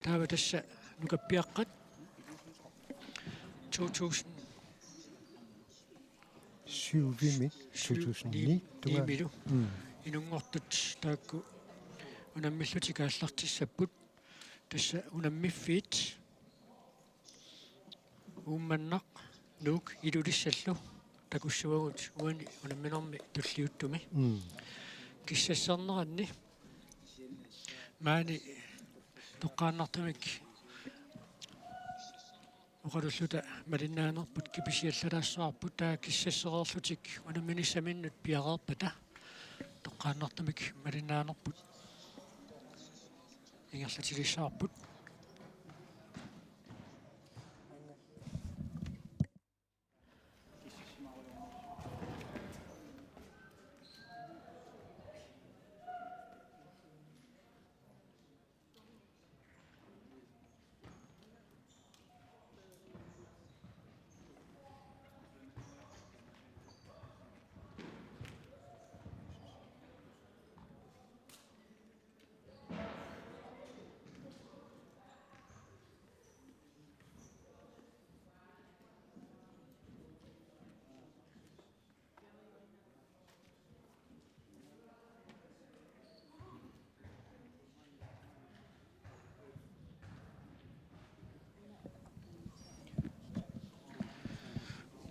Taava tassa nukappiaqqat 2009 niimilu inunngortut taakku unammilluti kaallartissapput tassa unammiffiit uummannaq nuuk ilulissallu takussuagut uani unamminermi tulliuttumi kissasserneranni maani toqqaannartamik uqalulluta malinaanerput kipisiallalaassaarput taa kissassererlutik unamminissaminnut piaqerpata toqqaannartamik malinaanerput ingerlatilissaarput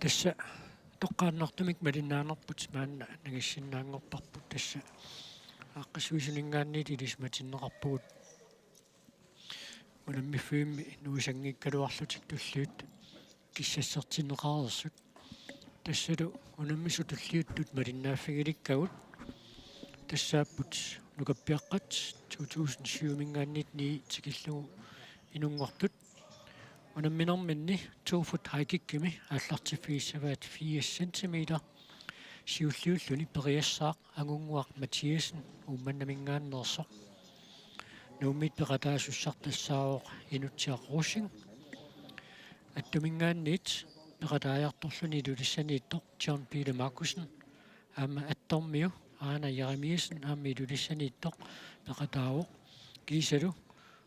tassa toqqaannartumik malinaanerput maanna nagissinnaangorparput tassa aaqqasuisuningaanniit ilismatinneqarpugut unammiffiimmi nuisangikkaluarlutik tulliut kissassertineqarersut tassalu unammisu tulliuttut malinnaaffigilikkagut тассааппут нукаппиаққат 2007-мингааннит ни тикиллугу инунгортут унамминерминни 2 фут хайкиккими ааллартиффигиссаваат 4 сантиметр сиуллиуллуни периассаақ агунгуақ Матиасен уумманнамингааннерсоқ нууммит пеқатаасуссартассаавоқ инутсиақрусин аттумингааннит пеқатааярторлуни лулиссанииттоқ John Peter Markussen аама аттормиу Anna Jeremiasen amme iluliссaniittoq peqataavoq kiisalu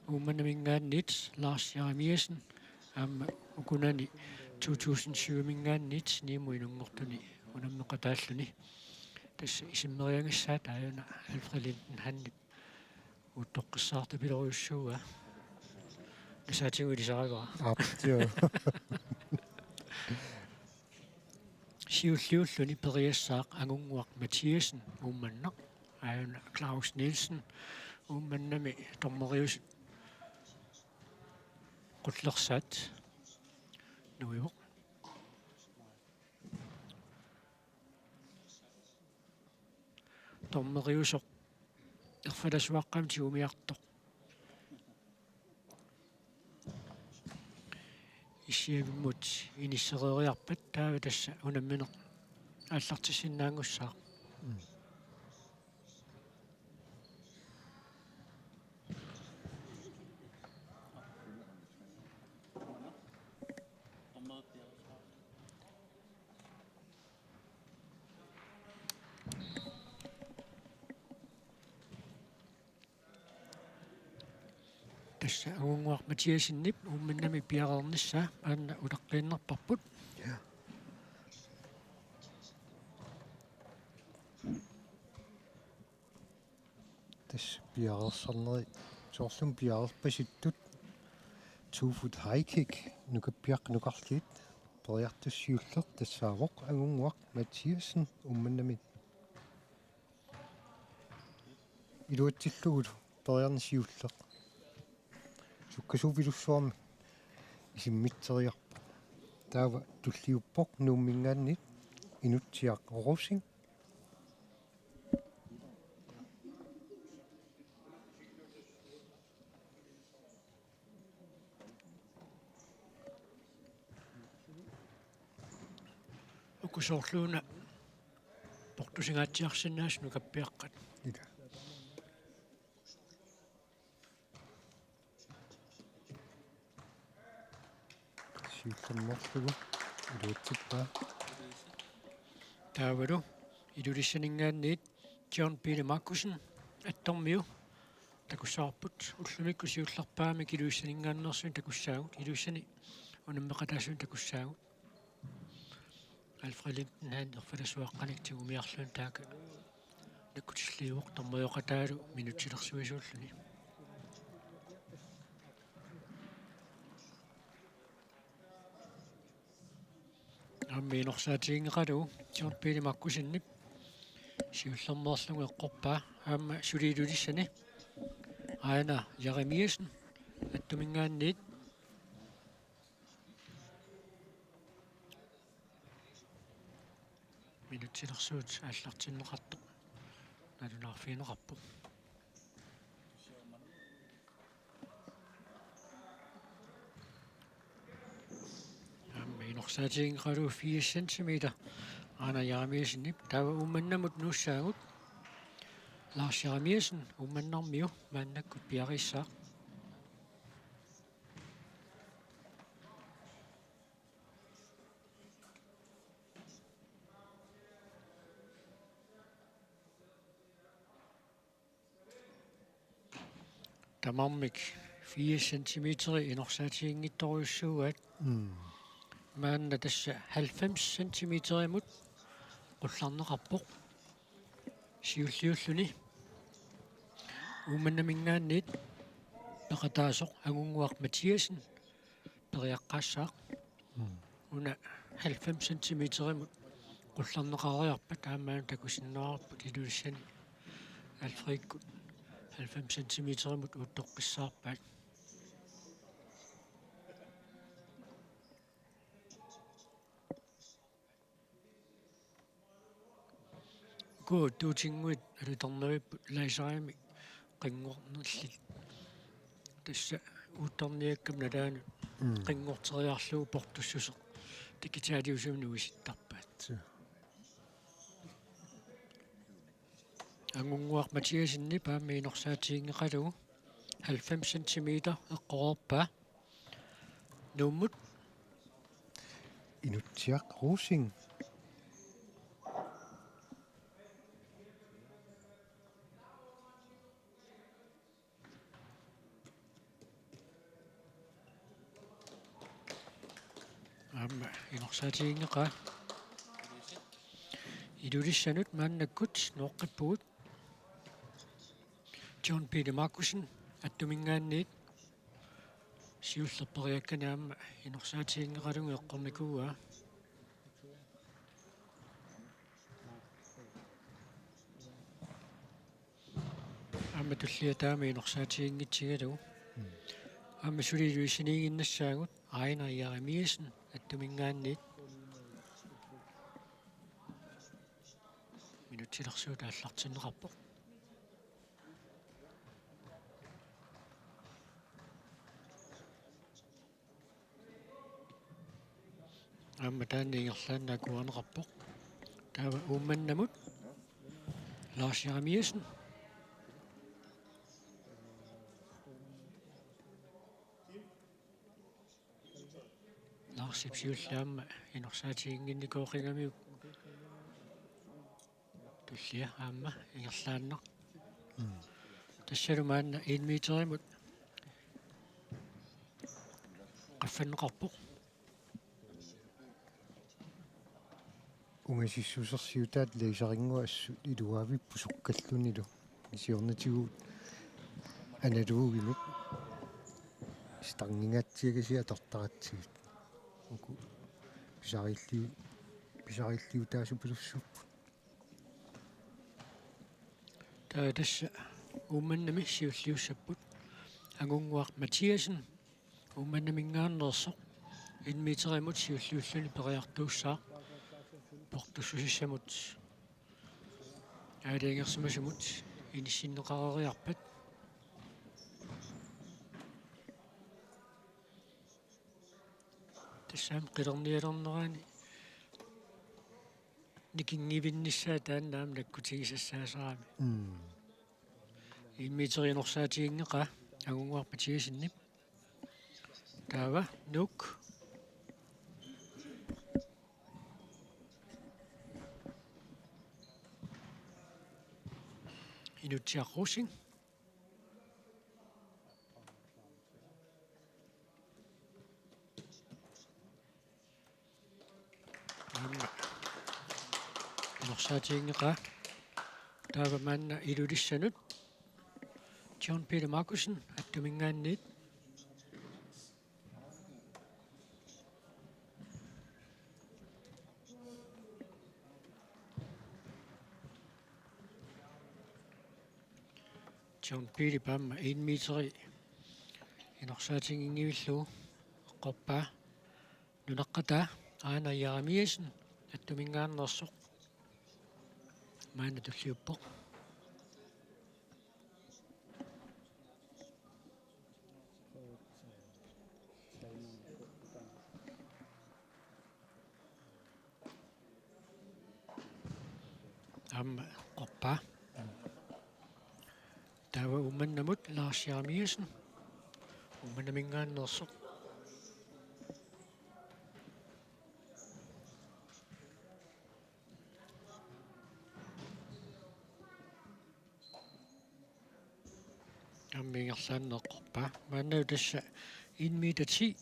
uummannamingaannit Lars Jeremiasen aama ukunani 2007-mingaannit niimu inunngortuni unammeqataalluni tassa isimmeriangissaat taajuna Alfred Linden Hannip uttoqqissaartapiloriussuuga nasaatigu ilisaragora Absolut. siulliulluni periassaaq agunguaq Mathiasen uummannaq aajuna Claus Nielsen uummannami tormerius qullersaat nuivoq tormeriusoq erfalasuaqqamti umiartoq исиавиммут инisseriariarpat таава тасса унамминеқ ааллартисиннаангуссаақ тасса агунгуақ Матиасиннип уумманнами пиақарнissaa аанна улеққииннерпарпут Ja. Tas piaqersarneri soorlum piaqerpasittut 2 foot high kick nukappiaq nuqarliit periartussiulleq tassaavoq agunguaq Mathiasen ummannamit iluatsillugut periarnisiulleq sukkasuupilussuarmi isimmitseriarpa taava tulliuppoq nuummingaannit inutsiaq Rusing ukkusoorluuna portusingaatiarsinnaas nukappiaqqat ila siullernerlugu iluatsipпаа таавалу илулиссанингаанниит John Peter Markussen аттормиу takussaarput ullunikku siullarpaami kiluissaningaannersuin takussaagut iluissani unammeqataasuun takussaagut Alfred han erfalasuaqqaniktigu miarluun taaka nakkutilliuq tormoyoqataalu minutilersuisuulluni аммиинерсаатигинеқалу сиорпили маккусиннип сиуллермоорлугу эққорпаа аама сулиилулиссани аана Jeremiasen аттумингаанниит минутсилерсуут ааллартиннеқартоқ налунаарфиинеқарпу аммиинерсаатигинеқалу 4 cm аана Jeremiasenнип тава умманнамут нууссаагут Lars Jeremiasen умманнармиу мааннаккут пиарissаа тамармик 4 cm инерсаатигингитторуйуссуугаат маанна тасса 90 cm имут qullarneqarpoq siulliulluni uumannaminggaanniit peqataasoq agunguaq Mathiasen periaqqaassaaq una 90 cm imut qullarneqariarpat aammaanu takusinnerarput ilulissani Alfriikkut 90 cm imut uuttoqqissaarpaat Good tuutinguit alutorneriput laisarimi qinngornerlit tassa uuttorniakkam nalaanu qinngorteriarluu portussuseq tikitaaliusumni uisittarpaat angunguaq Mathiasenni paammi inersaatigingeqalugu 90 cm eqqororpaa nuummut Inutsiaq Rosing Amma inersaatigingeqa ilulissanut maannakkut nooqqippugut John Peter Markusen attumingaanniit siullerperiakkani aamma inersaatigingeqalungu eqqornikuugaa aamma tulliataami inersaatigingitsigalugu aamma suliluissiniginnassaagut Rainer Jeremiasen attumingaanniit minutilersuut aallartinneqarpoq aamma taanniingerlaannaakuarneqarpoq taava uummannamut Lars Jeremiasen Narsipsiullaamma inersaatiginginnikoqingamiuk tullia aamma ingerlaanneq tassalu maanna 1 meterimut qaffanneqarpoq ungasissusersiutaat leisariнгуа ассут илуавиппу суккаллунилу исиорнатигуут аналуугимик стангингатсигасиа тортаратсигит уку писариллиу таасупилуссуппу тасса уумманнами сиуллиуссаппут агунгуақ Матhiasen уумманнамингаарнерсоқ 1 метеримут сиуллиуллуни периартууссаа портуссусиссамут аалиангерсимасумут иниссиннеқарериарпат тассаам қилерниалернерани никингивинниссаа тааннаам наккутигисассаасараами 1 метеринерсаатигиннеқа агунгуар Mathiasenнип таава нук Inutsiaq Rosing inorsaatiingeqa taava maanna ilulissanut John Peter Markusen attumingaanniit John Peter pamma 1 meteri inorsaatiingingivilluu eqqorpaa nunaqqataa aana Jeremiasen attumingaannersoq maana tulliuppoq amma eqqorpaa taava umannamut Lars Jeremiasen ummannamingaannersoq аммингерлааннеққорпаа мааннау тасса 1 meter 10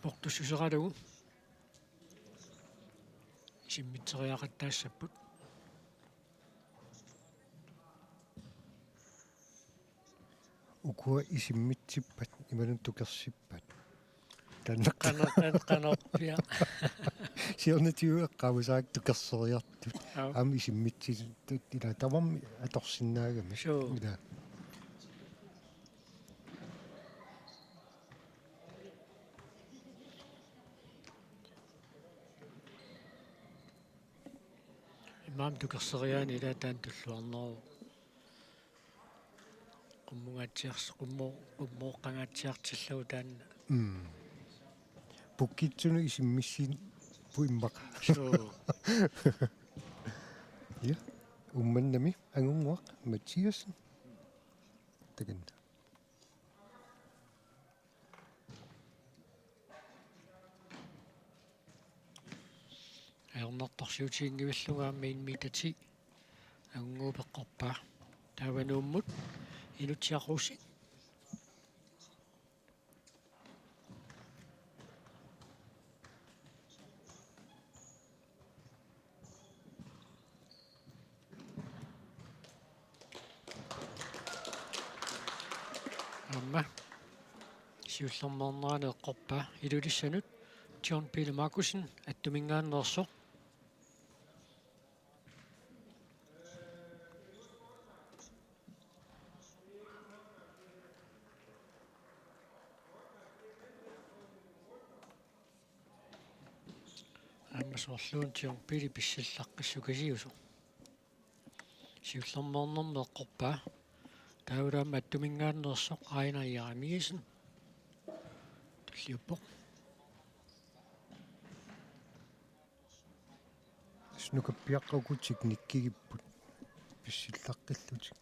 портуссусералагу симмитсериақаттаассаппут укуа исиммитсиппат ималун тукерсиппат канарпиа сиорнатиу эққавусаак тукерсериартут ам исиммитситут ила таварми аторсиннаагами ила имаам тукерсериаани ила таан туллуарнеру qummoqqangaatiartillugu taanna пуккитсуну исиммиссин пуиммака я умманнами ангунгуақ Матиасен тагинна аернартарсиутиингивиллугаама 1 meter 10 ангуупеққорпаа тааванууммут инутсиақуси амма сиуллермернерани эққорпаа илулиссанут John Peter Markusen аттумингааннерсоқ аммасоорлуун John Peter писсиллаққиссукасиусо сиуллермернерми эққорпаа таавраама аттумингааннерсоқ Ejner Jeremiasen tulliuppoq снукаппиаққукутик никкигиппут писсиллаққиллутик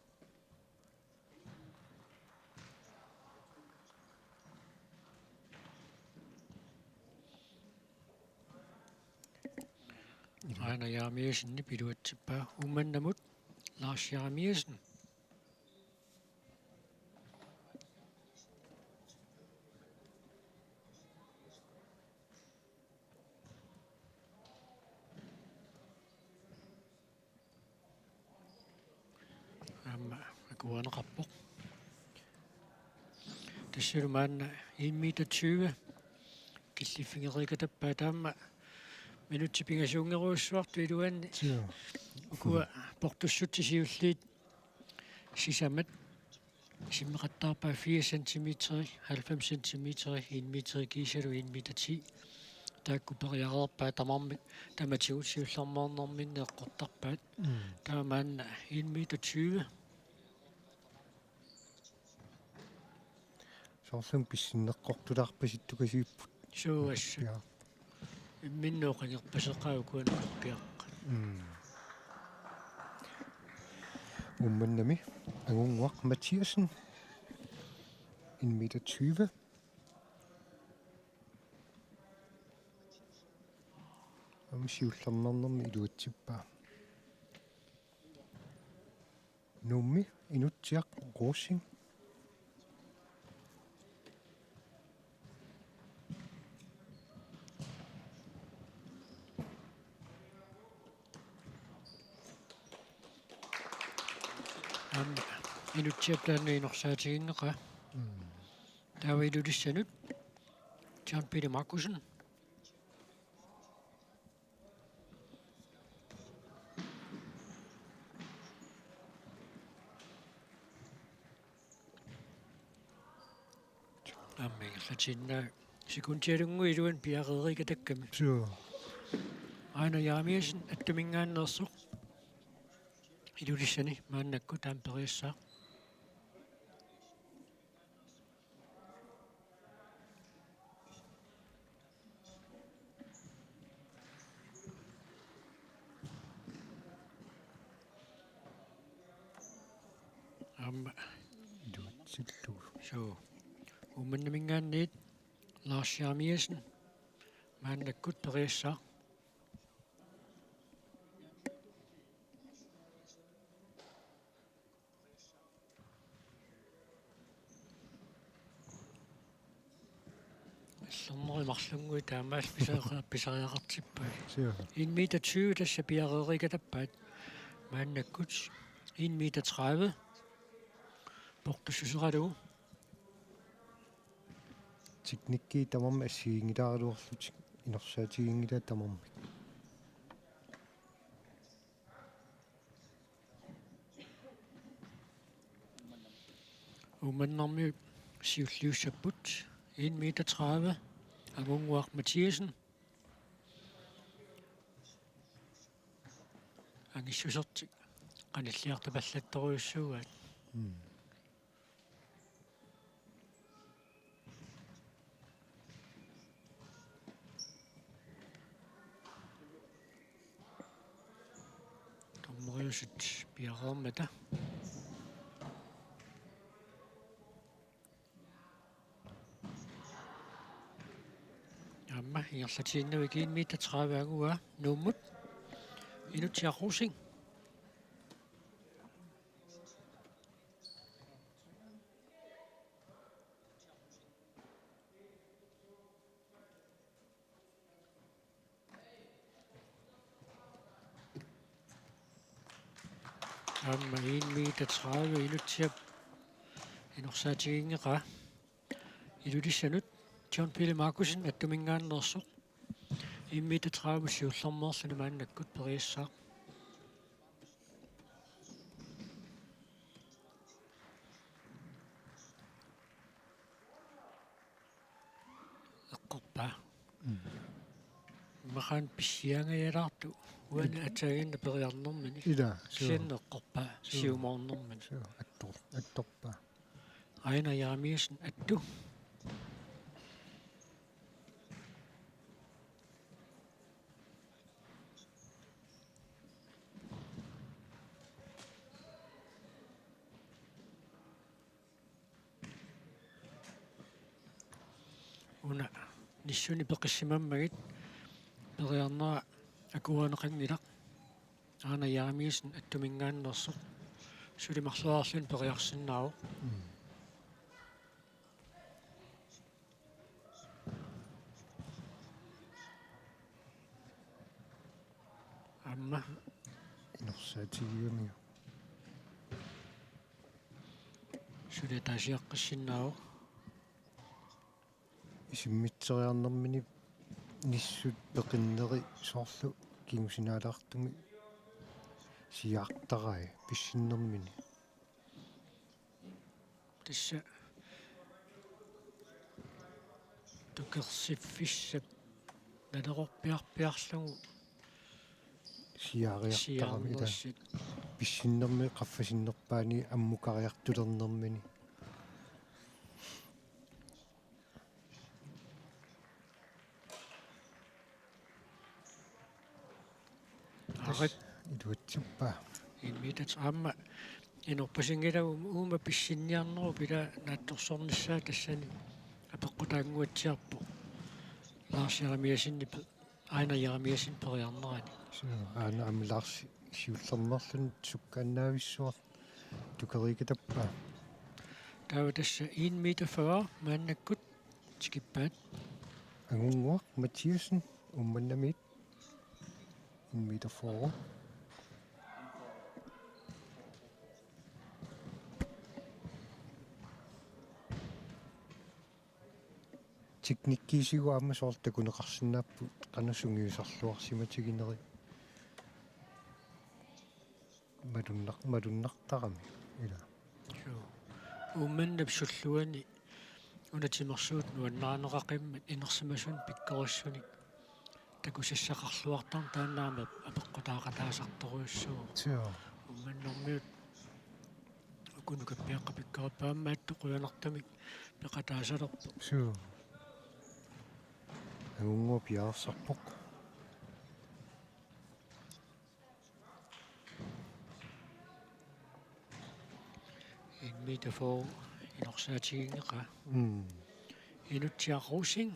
Ejner Jeremiasen piluatsipпаа умманнамут Lars Jeremiasen akuaneqarpoq тассулумаанна 1 meter 20 киллиффингерикатаппаа таама минутси пингасуунгеруussуарту илуанни укуа портуссутсисиуллиит сисамат симмеқаттаарпаа 4 cm 90 cm 1 meter кисалу 1 meter 10 тааккупериареерпаа тамармит таматигутсиуллермоорнэрминне эққортарпаат таамаанна 1 meter 20 соорлун писсиннеққортулаарпаситтукасииппут суасса имминнооқанерпасеқаа куанерпиаққа умманнами ангунгуақ Матиасен 1 meter 20 амсиуллернернэрми илуатсиппаа нумми инутсиақ Rosing inutiaplaanna inorsaatiginneqa taava ilulissanut John Peter Markussen ammigerlatinna sikuntialungu iluan piaqeerika takkami Så aina jaamiasin attumingaanneersuq ilulissani maannakku taamperiassaa amma iluatsillu. so ummannamingaanniit Lars Jaamiasin maannakkut periassaa Marlungui taamaas pisariaqartippai. Så 1 meter 20 tässä piaqeerika tappaat maannakkut 1 meter 30 portussuseralu teknikki tamam assiingilaaruorlut inorsaatigiнгила tamam. umannarmi siulliussapput 1 meter 30 Angunguaq Mathiasen angissusertik qanilliartapallattoriussuugaat tommeriusut piaqermata amma ingerlatiinnavi 1 meter 30 angua nummut inutiaqrusing amma 1 meter 30 inutiap inorsaatigingeqa ilulissanut John Peter Markussen attumingaannersuq 1 meter 30 siullermeerluni maannakkut periassaa eqqorpaa maqaan pissiangajalaartu uana ataagинна periarnermini Ida sianneqqorpaa siumaornermini så attorpa. aina jaamiasen attu una nissuni peqissimammagit periarnera akuaneqanngilaq aana jaamiasen attumingaannersuq sulimarluarlun periarsinnaaru amma Inorsaatigiami. sulitaasiaqqassinnaaru Isimmitseriarnermini nissut peqinneri soorlu kingusinaalaartumi siaartarai pissinnermini. tassa tukersiffissap nalerorpiarpiarlugu Siaariartarami ida siarnersit pissinnermi qaffasinnerpaani ammukariartulernermini. arit Iluatsippa. 1 meter amma inorpasingilagu uuma pissinniarneru pila naattorsornissaa tassani apeqqutaanguatsiarpu Lars Jaamiasinni aina Jaamiasin periarnerani Så aana amlaarsi siullermerlun sukkaannaavissuar tukerikatappa. taava tassa 1 meter 40 maannakkut skippaat Angunguaq Mathiasen ummannamit 1 meter 40. teknikkiisiguamma soortakuneqarsinnaappu qanussungiusarluarsimatигинери малуннартарами ила умманна псуллуани унатимерсуут нуаннаанеқақиммат инерсимасун пиккориссуник такусассақарлуартар тааннаама апеққутаақатаасарторуйуссуу умманнэрмиут акунукаппиаққа пиккориппааммаатту қуянартамик пеқатаасалерпу агунгуа пиаарсарпоқ инмитафоо инорсаатигиннеқа инутсиаррусин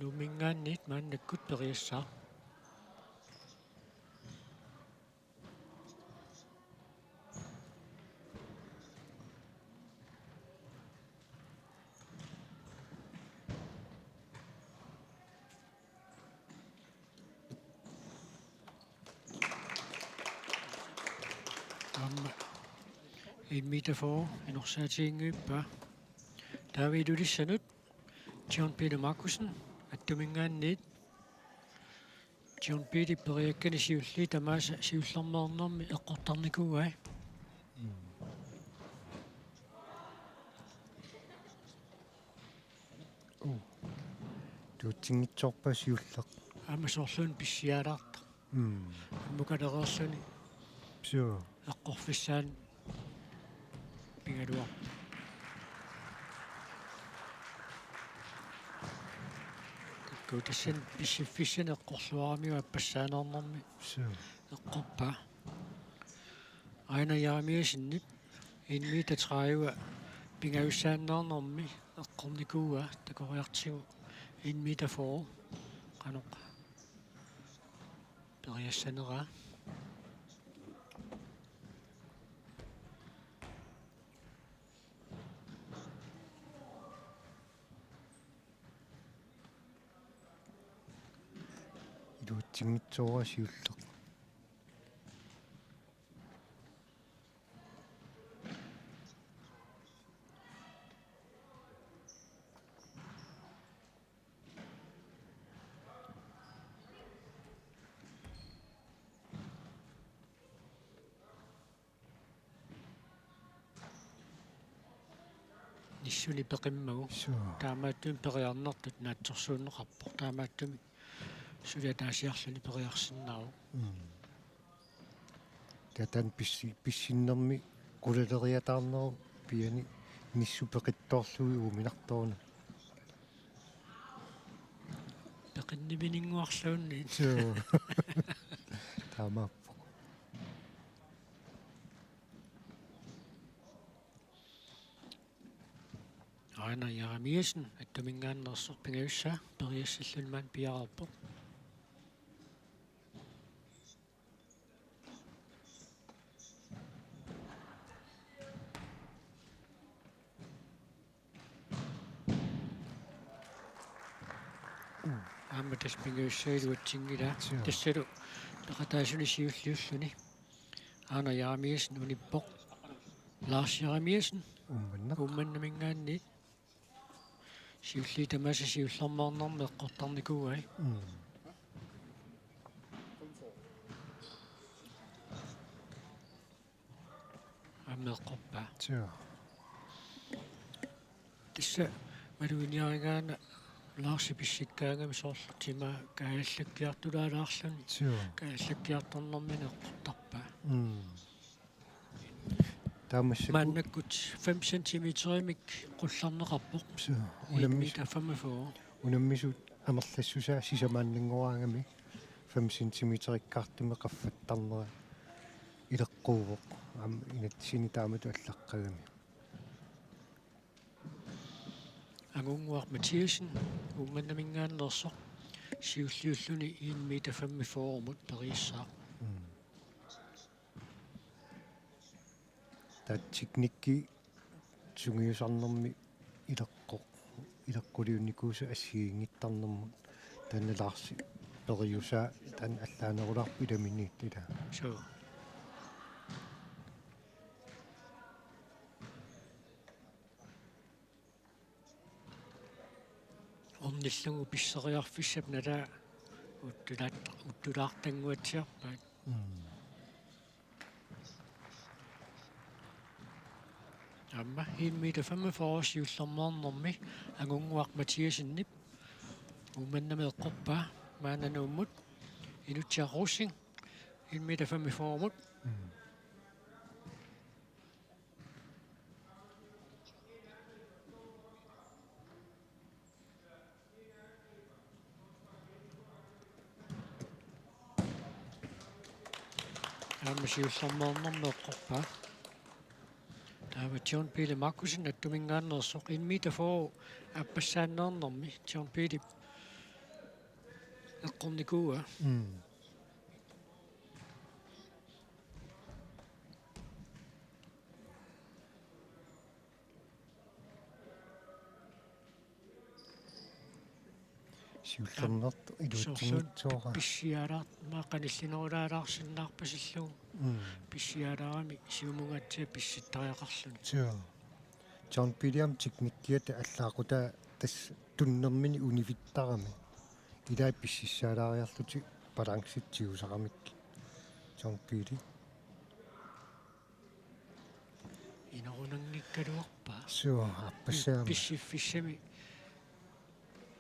нумингаанниит мааннаккут периассаа инмитафоо инорсаатигингуиппа таавидулиссанут John Peter Markusen аттумингаанниит John Peter периаккани сиулли тамааса сиуллэрмеэрнэрми эққортарникууай туутсингитсорпа сиуллеқ амасоорлуун писсиалаарта аммукалереерлуни эққорфиссаан пингалуа кутассан писсиффиссан эққорлуарамиу аппассаанернэрми эққорпа айна яамиасиннит инмита траиуа пингауссааннаарнэрми эққорникууа такориартигу инмита фоо каноқ периассанера туутсингитсораа сиуллеқ ниссуни пеқиммагу таамааттуми периарнертут наатсорсууннеқарпоқ таамааттуми суля таасиарлуни периарсиннаару татан писсиннэрми qulaleриатаарнеру пиани ниссу пеқиттоорлуи ууминарторна пеқиннивинингуарлуунни таамааппо айна ярамиасен аттумингааннерсор пингависсаа периассаллунмаан пиарарпо аама тас пингависсаилуатсингила тассалу пеқатаасуни сиуллиуллуни аана ярамиасен униппоқ Lars Jeremiasen умманнамингаанни сиулли тамаса сиуллэрмаарнэрми эққортарникууай аммеққорпа тисса малуиниаригаана Lars писсиккаагами соорлутима кааллаккиартулаалаарлуни кааллаккиарторнэрмини эққортарпа маннаккут 5 сантиметримик qullarneqarpoq unammiita 45 unammisut amerlassusaa sisamaanninguaangami 5 сантиметриккаартуме qaffатtarnera илеққууvoq am inatsini taamatu аллаққагами агунгуар Матиасен умманнамингааннерсоқ сиуллиуллуни 1 meter 45 мут периссаа teknikki sungiusarnermi ileqqulиунникууса ассигингиттарнэрмут таналаарси периуса тан аллаанеруларпу иламинниит ила ниллугу писсериарфиссап налаа уттулаартангуатсиарпаат амма 1,45 юллермаарнэрми агунгуақ Матиасиннип уманнами эққорпаа маананууммут инутсиаррусин 1,45 аммасиуллермаарнэрми эққорпаа таава John Pili Markusen аттумингааннерсоқ 1,4 аппассааннернэрми John Pili эққорникууа сиуллернерт илуутсигитсуора писсиалаар маақаниллинерулаалаарсиннаарпасиллугу писсиалаарами сиумунгатсиа писситтариақарлун John William техниккиата аллаақута тас туннэрмини унивиттарами илаа писсиссаалаариарлути баланситсиусарамикки John Pili инерунангиккалуарпаа суа аппассаами писсиффиссами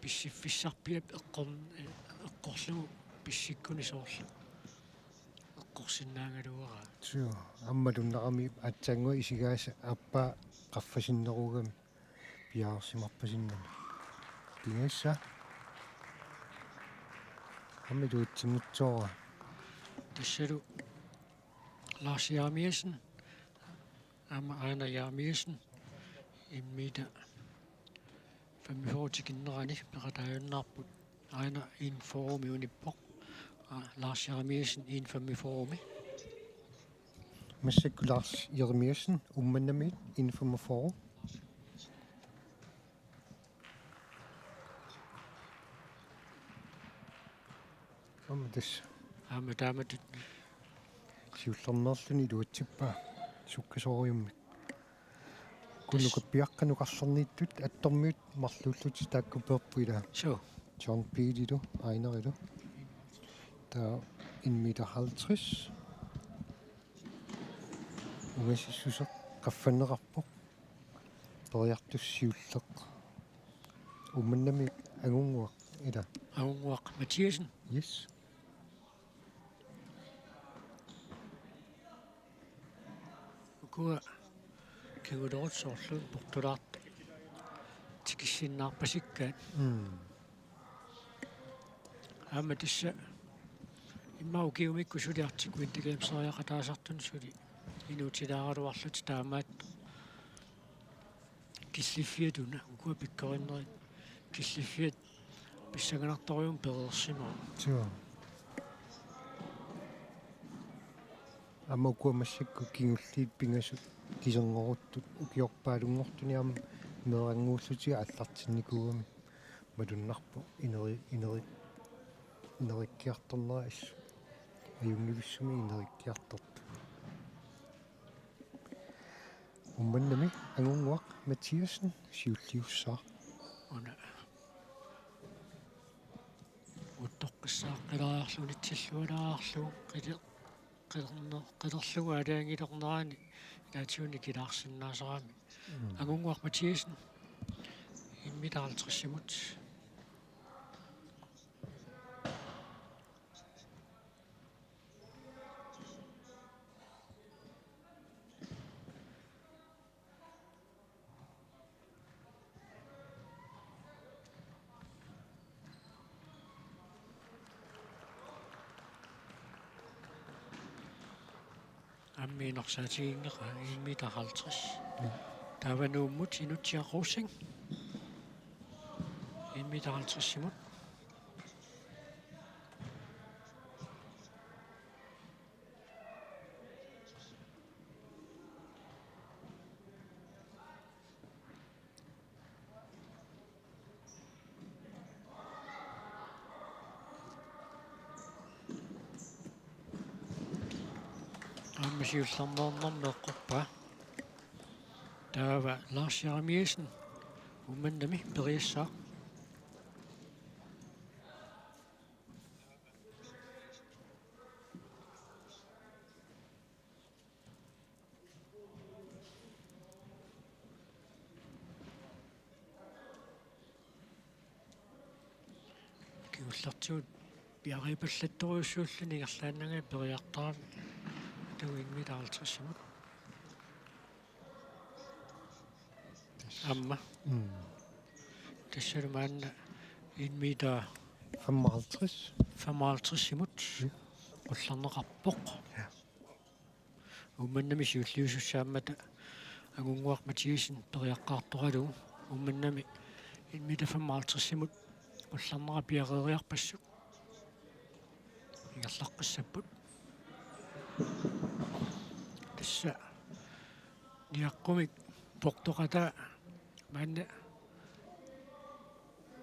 писсиффиссарпиап эққорлугу писсиккуни соорлу эққорсиннаангалуараа суа аммалуннарами атсангуа исигааса аппа qaffasinnеругами пиаарсимарпасиннами пингасса аммилуутсимутсоора тассалу Lars Jarmiesen Ejner Jarmiesen иммита 45 киннерани ператааюннаарпут Ejner 1,4 униппоқ Lars Jarmiesen 1,45 Massekku Lars Jeremiasen ummanami 1,45 Амматас таамат сиуллернерлүни луатсиппаа суккасориуммик куллукаппиаққануқарлернииттут аттормиут марлууллути тааккуперпуила so John Pili du Einerилу таа 1,50 угасиссусеқ qaffannеқарпоқ периартуссиуллеқ умманнами агунгуақ ила агунгуақ Матиасен yes ukua кигулерутсоорлун портулаарта тикиссиннаарпасиккаат аама тисса иммау киумикку сулиартикку интегемсериақатаасартун сули инуутилааралуарлут таамаат киллиффиатуна ukua пиккориннери киллиффиат писсаганарториум перерсимаа суа аммакуа массакку кигуллиит пингасут кисернеруттут укиорпаалунгортуниарма мерангууллутига аллартинникуугами малуннарпу инериккиарторнера ис аюнгивиссуми инериккиарторт умманнами агунгуақ Матиасен сиуллиуссаа уна уттоққиссааққилариарлунитсиллуалааарлу қилерлугу алаангилернерани наатиуни килаарсиннаасарами агунгуақ Матиасен 1,50 аммиинерсаатигингеqa 1,50 тааванууммут инутсиаррусин 1,50 аммасиуллернернэрми эққорпаа таава Lars Jeremiasen умманнами периассаа уллартигут пиарипаллатториуссууллуни игерлааннага периартарами туингмилаартэрсимут амма тассалумаанна 1 meter 55. 55-симут улларнеқарпоқ умманнами сиуллиусуссааммата агунгуақ матиисин периаққартораалугу умманнами 1 meter 55-симут улларнера пиареериарпассук ингерлаққассаппут тасса ниаққумик портоқата маанна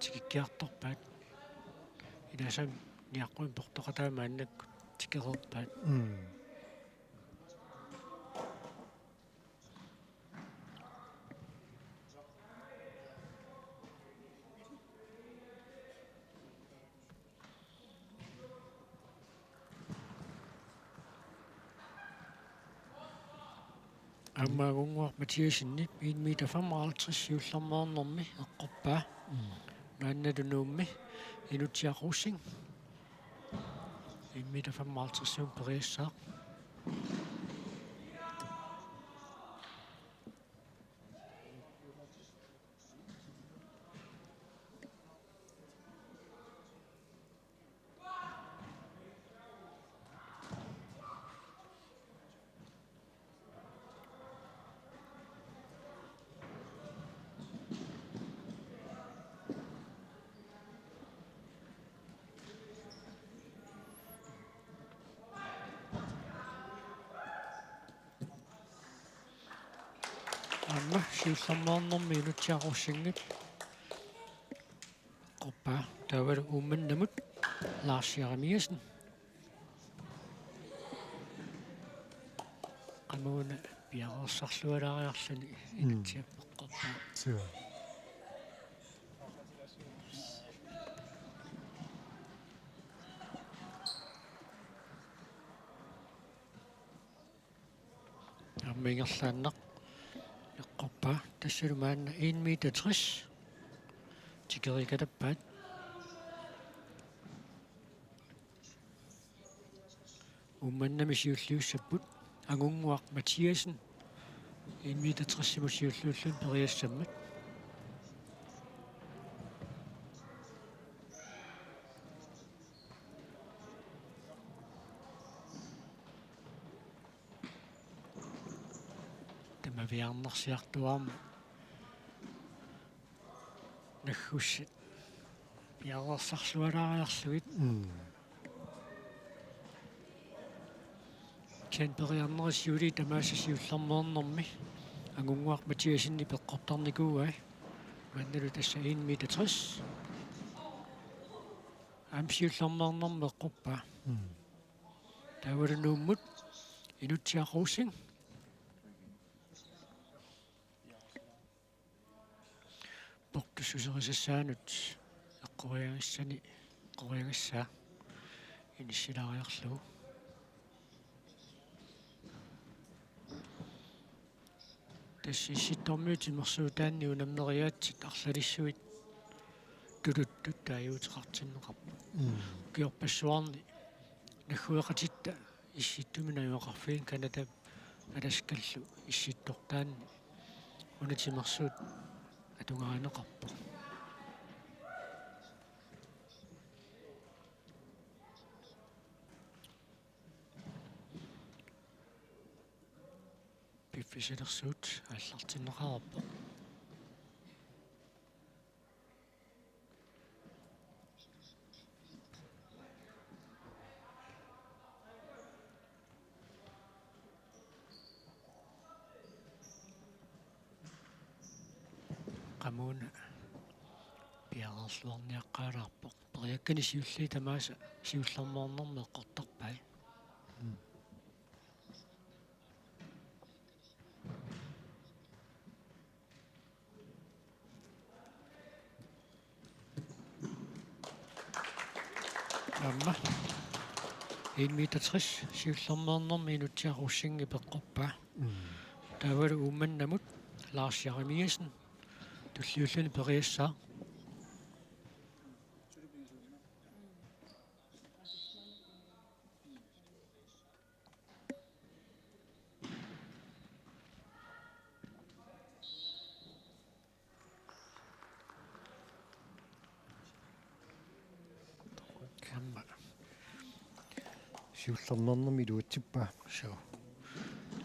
тикиккиарторпаат инасам ниаққуми портоқатаа мааннак тикерерпаат аммаагунгуар матиасиннит 1 meter 55 сиуллармаарнэрми эққорпаа маанналунуумми инутиақуссин 1 meter 55 сиун периассаа амма сиуллармаарнэрми инутиақуссингит қорпаа тавал умманнамут лаарсиарамиасин амуна пиареерсарлуалаариарлани инутиаппеққорпаа Сиа. аммингерлааннақ эққорпаа тассалумаанна 1 meter 60 тикерикатаппаат умманнами сиуллиуссаппут агунгуақ матиасин 1 meter 60 симут сиуллууллун периассаммат тамавиарнерсиартуарма нахуссит пиареерсарлуалаариарлугит кен периарнерисиули тамаассасиуллармеернэрми агунгуақ матиасинни пеққортарникууа манналу тасса 1 meter 60 амсиуллармеернэрми эққорпаа тавалунууммут инутсиақуусин портуссусерисассаанут эққориагассани қориагассаа иниссилариарлугу тассисситтормиути мерсуутаанни унамнериаатсит арлалиссуит тулуттут тааюутеқартиннеқарпу киорпассуарни нахуеқатитта исситтумина юақарфиин каната аласкаллу исситтортаанни унатимерсуут атунгаанеқарпу пиффисилерсуут ааллартиннеқараппо qamuna piareerluarniaqqaalаарpoq periakkani siulli tamaasa siullarmoornerme eqqortarpai amma 1 meter 60 siullarmoornerme inutiaruussingi peqqorpaa taavalu ummannamut Lars-Jeremiasen tulliulluni periassаа siullernernermi iluatippa. So.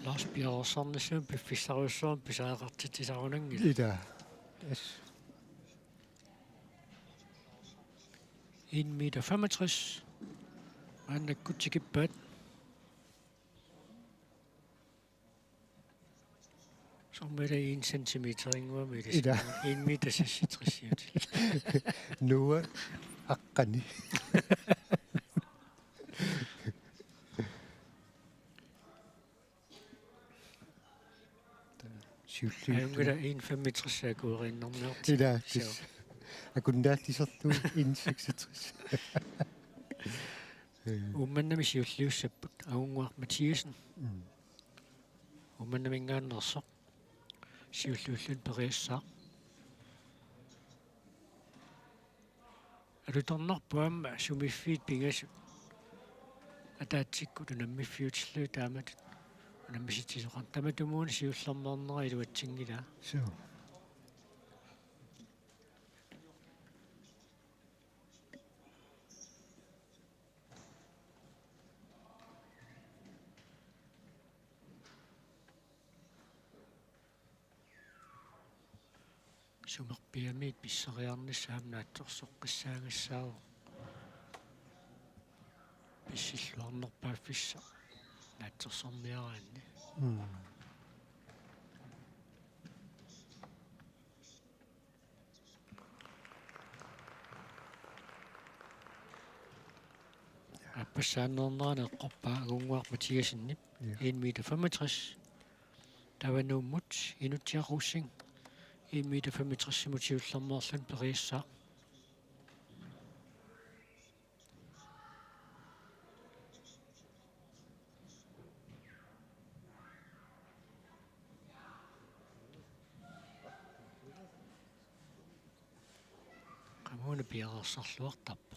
Lars Bjerrersson piffissarussuam pisaaqartitisarunangil. Ida. Yes. 1,65 meter. Annakkutikippaat. Sommer 1 centimeter inguami. Ida. 1 meter 66. Nua aqqani. Ayungula 1,5 meter saakuerinnerniart. Ida. Akundaattisertu 166. Ummannami siulliussapput aunguar Mathiasen. Ummannamingaannersoq siulluullun periassaa. Alutornarpuamma sumiffiit pingasut. Ataatsikkut unammifiutillu taamatut. Unammisitisoqan tamatumuuni siullernernerna iluatsingila. So. Sumerpiamit pissariarnissaam naatsorsoqqissaangassaaru. Pissilluarnerpaaffissa naatsorsormiaraanni. Appassaannernerana eqqorpaa agunguar Mathiasennip 1,65 meter. Tavanuummut inutiarussing 1,65 meter simutiullernerlun periassaa. Qamuuna piarersarluartarpu.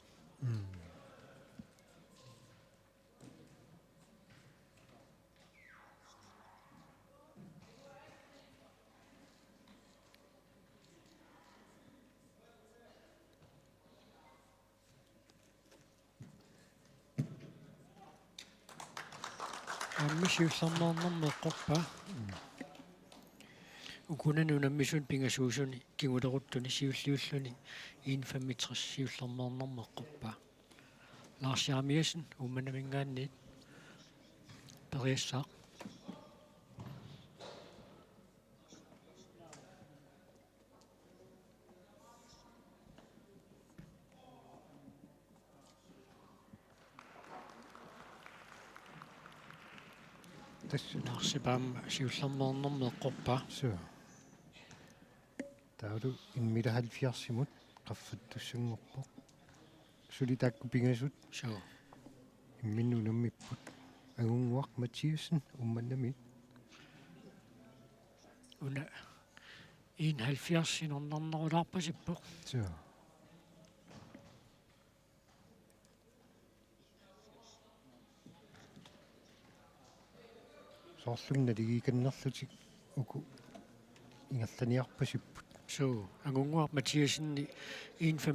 Ammisiullernernerma eqqorpaa. Ukunani unammisun pingasuusuni kinguleruttuni siulliulluni 1,5 meter siullernernerma eqqorpaa. Lars Jarmiasen ummannamingaanniit periassaa. Larsipaam siullernernerma eqqorpaa. So. Taudu 1,70 qaffattussangorpo. Suli taakku pingasut So. imminnunammipput. Agunguaq Mathiasen ummannami. Una 71 inornernerulaarpasippoq. So. Soorlunna ligiikannerlutik uku ingallaniarpasipput. So agunguar Mathiasenni 1,5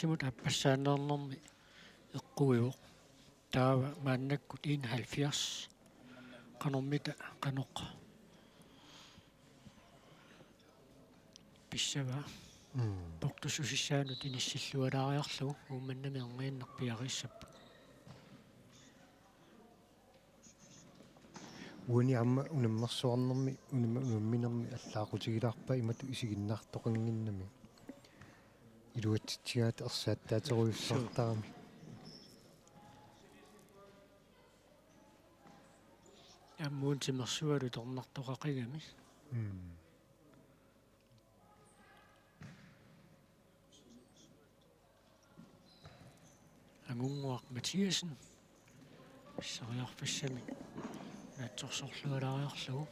meter appassaannernermi eqquiuq. Taava maannakkut 71 qanormita qanoqqa. Pissava portususissaanut inissillualaariarlugu uumannami angiinnerpiarissappu. Uani amma unammersuarnermi unamminermi allaaqutigilaarpa imatu isiginnaartoqanginnami. Iluatitsigaat ersaattaateruiussartarami. Ammuun timersualu tornartoqaqigami. Agunguaq Mathiasen pissariarfassami naatsorsorlualaariarlugu.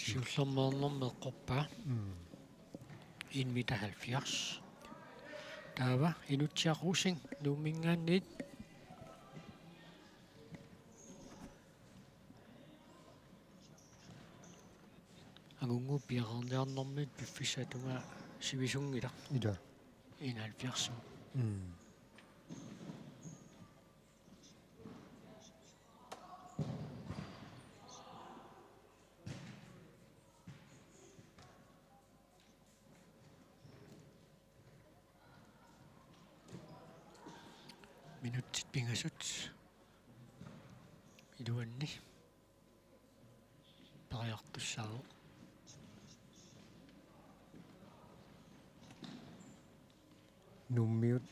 Siullernernerma eqqorpaa 1,70 meter. Taava inutiarusing nuummingaanniit анgungu piaqarniarnermit piffissatuma sivisungila Ida. 71. Minuuttit pingasut iluanni pariartussaaru Nummiut.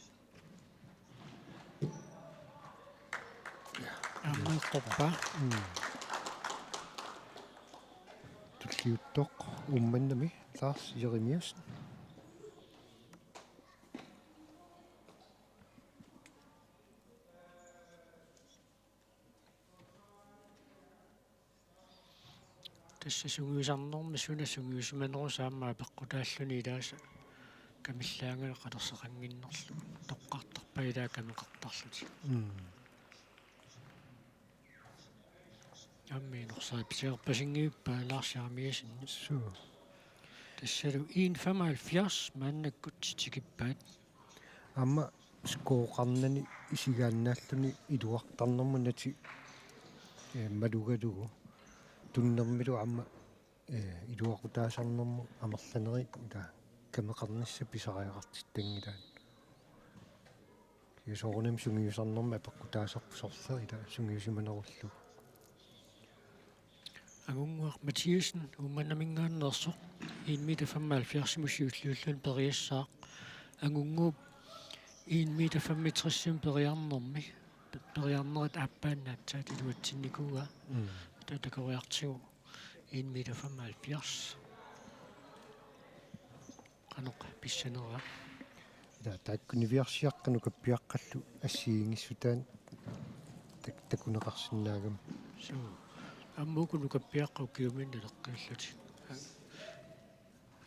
аммеққорпа Tulliuttoq ummannami taas Jeremiasen. тассасугуисарнэрми сунасугуисманерусаамаа пеққутааллуни илааса камиллаангала қалерсеқангиннерлу тоққартарпа илаа камеқартарлути аммиинерсаа писиерпасингиуппаа лаарсиармиасинни Suu. тассалу 175 мааннаккут тикиппаат Amma skooqarnani isigaannaalluni iluartarnermunati malugalugu tunnermilu amma iluaqutaasarnermu amerlaneri ila kameqarnissa pisariaqartittangilaan kiusoorunam sungiusarnerma apaqutaasarpusorler ila sungiusimanerullu агунгуар Матиасен умманамингааннерсоқ 175 мусиуллууллун периассаақ агунгууп 165 периарнерми периарнерит аппааннаатсаат илуатсинникуга татакориартигу 175 каноқ писсанера ila taakkunniviarsiaqqanu kappiaqqallu ассиингиссутаан такунеқарсинаагам су аммукуну каппиаққу киуминна леққиллути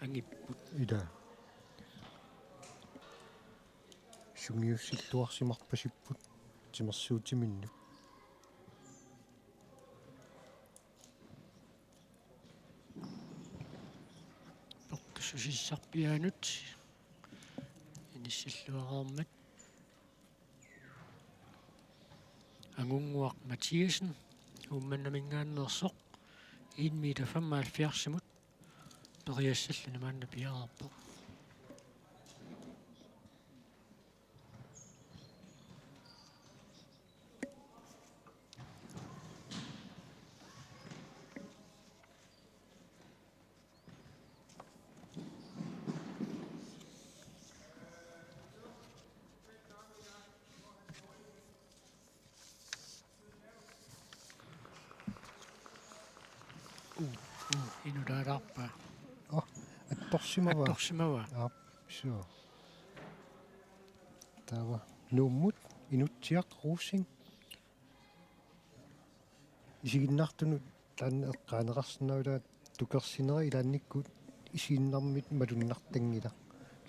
ангиппут ila sungiussилluарсимарпасиппут тимерсуутиминну пеққусусиссарпиаанут иниссиллуараармат агунгуақ Матиасен умманнамингааннерсоқ 175 периассаллуна маанна пиараарпо инулаарпа атторсимава атторсимава suu tava nummut inutiaq ruussing isiginnartunut taanna eqqaaneqarsinnaulaat tukersineri ilaannikkut isiinnarmit malunnartangila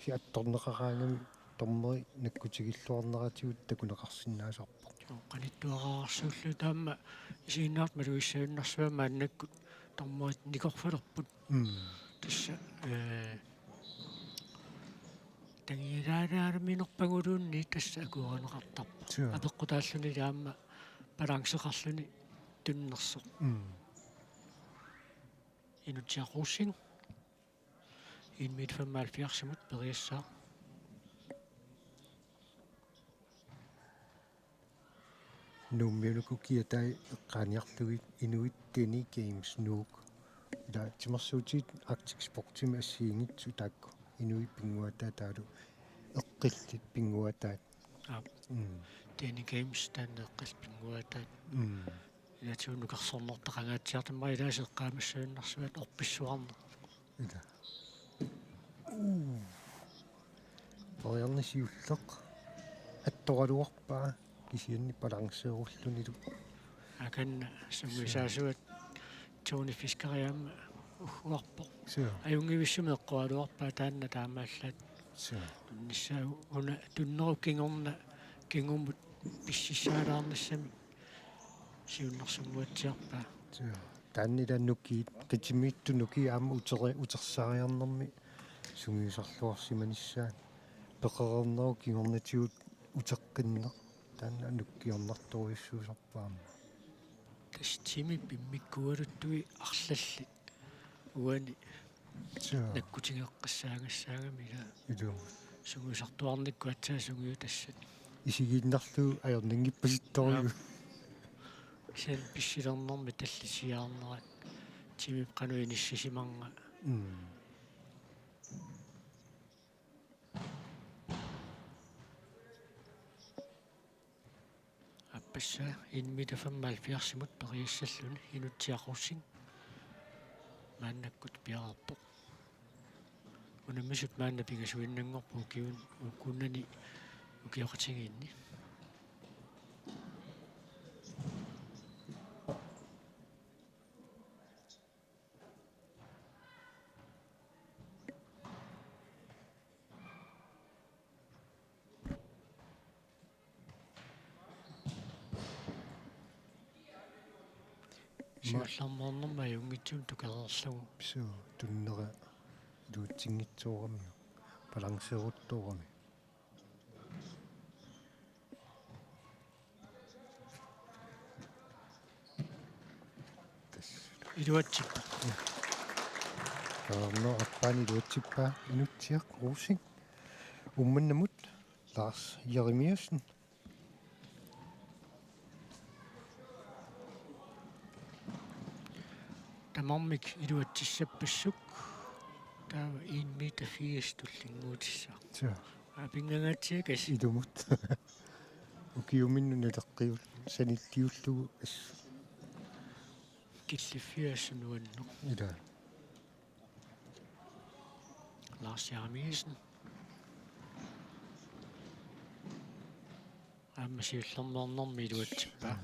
si attorneqaraangami tormeri nakkutigilluarneratigut takuneqarsinnaasarpo qanittuaqaarsuullu taamma isiinnaart maluissaunnarsua maannakku tormoit nikorfalerput тасса тангилаараарминерпагулуунни тасса акуранеқартарпа апеққутааллуни таама балансеқарлуни туннерсо инутиақуссин 175 периассаа nummiunuku kiatai eqqaaniarlugit inuit tini games nuuk ila timersuutit Arctic Sportimi assiingitsu taakku inui pinguataa taalu eqqillit pinguataat Teni Games tanneqqilpinguataat илатиуннукарсорнортақангаатсиартамма илаасеққаамассуиннарсуат орписсуарнер ila Poriarnisiulleq attoraluarpaa kisianni balanseerullunilu аканна суммисаасуат Tony Fiskariamma угуарпо sua аюнгивиссумеэққуалуарпаа таанна таамааллаат sua нissаа уна туннеру кингорна кингумут писсисаалаарнассами сиуннэрсуммуатсиарпаа sua тааннилааннуки китимииттунуки аама утерсариарнэрми сунгиусарлуарсиманиссаа пеқерернеру кигорнатигут утеққиннер таанна нуккиорнарторуйуссуусарпаама тас тими пиммиккуалуттуи арлалли уани наккутингеққассаагассаагами илу сунгиусартуарникку атсаа сунгиу тассат исигииннарлу аёрнингиппаситториу сен писсилернэрми таллисиаарнерат тими қануи ниссисимарга аппасса инмитафаммал пиарсимут периассаллуни инутсиақорсин мааннаккут пиарарпоқ унаммисут маанна пигасуиннангорпу киун уккуннани укиоқатигиинни сиуллармаарнэрма юнгитсуум тукалерлугу пису туннера дуутсингитсуурами балансерутторами илуатсиппа аппаани дуутсиппаа инутсиақ руусин умманнамут Lars Jeremiasen тамармик илуатсиссаппассук таава 1 метр 80 туллингуутиссаа таа апингагаатсиакас илумут укиуминнуна теққиут саниллиуллугу ас киллиффиассунуанну ида Lars Jeremiasen аммасиуллернэрнэрми илуатсиппаа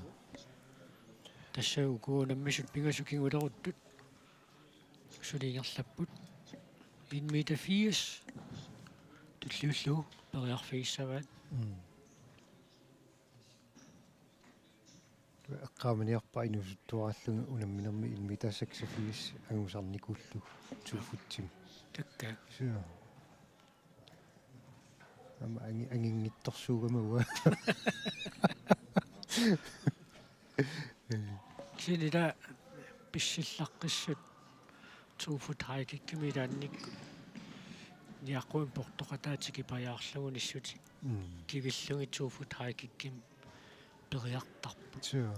тассау куунаммисут пигасукингулеруттут сулингерлаппут 1 метр 80 туллиуллу периарфииссаваат эққааманиарпа инусуттуараллугу унамминерми 1 метр 86 агусарникуллу туфутсим такка сиа ама ангингитторсуугамауа синила писсиллаққиссут 2 фут хайкиккими таанникку ниаққуин портоқатаатики паяарлугу ниссути кивиллуги 2 фут хайкикким периартарпу сиа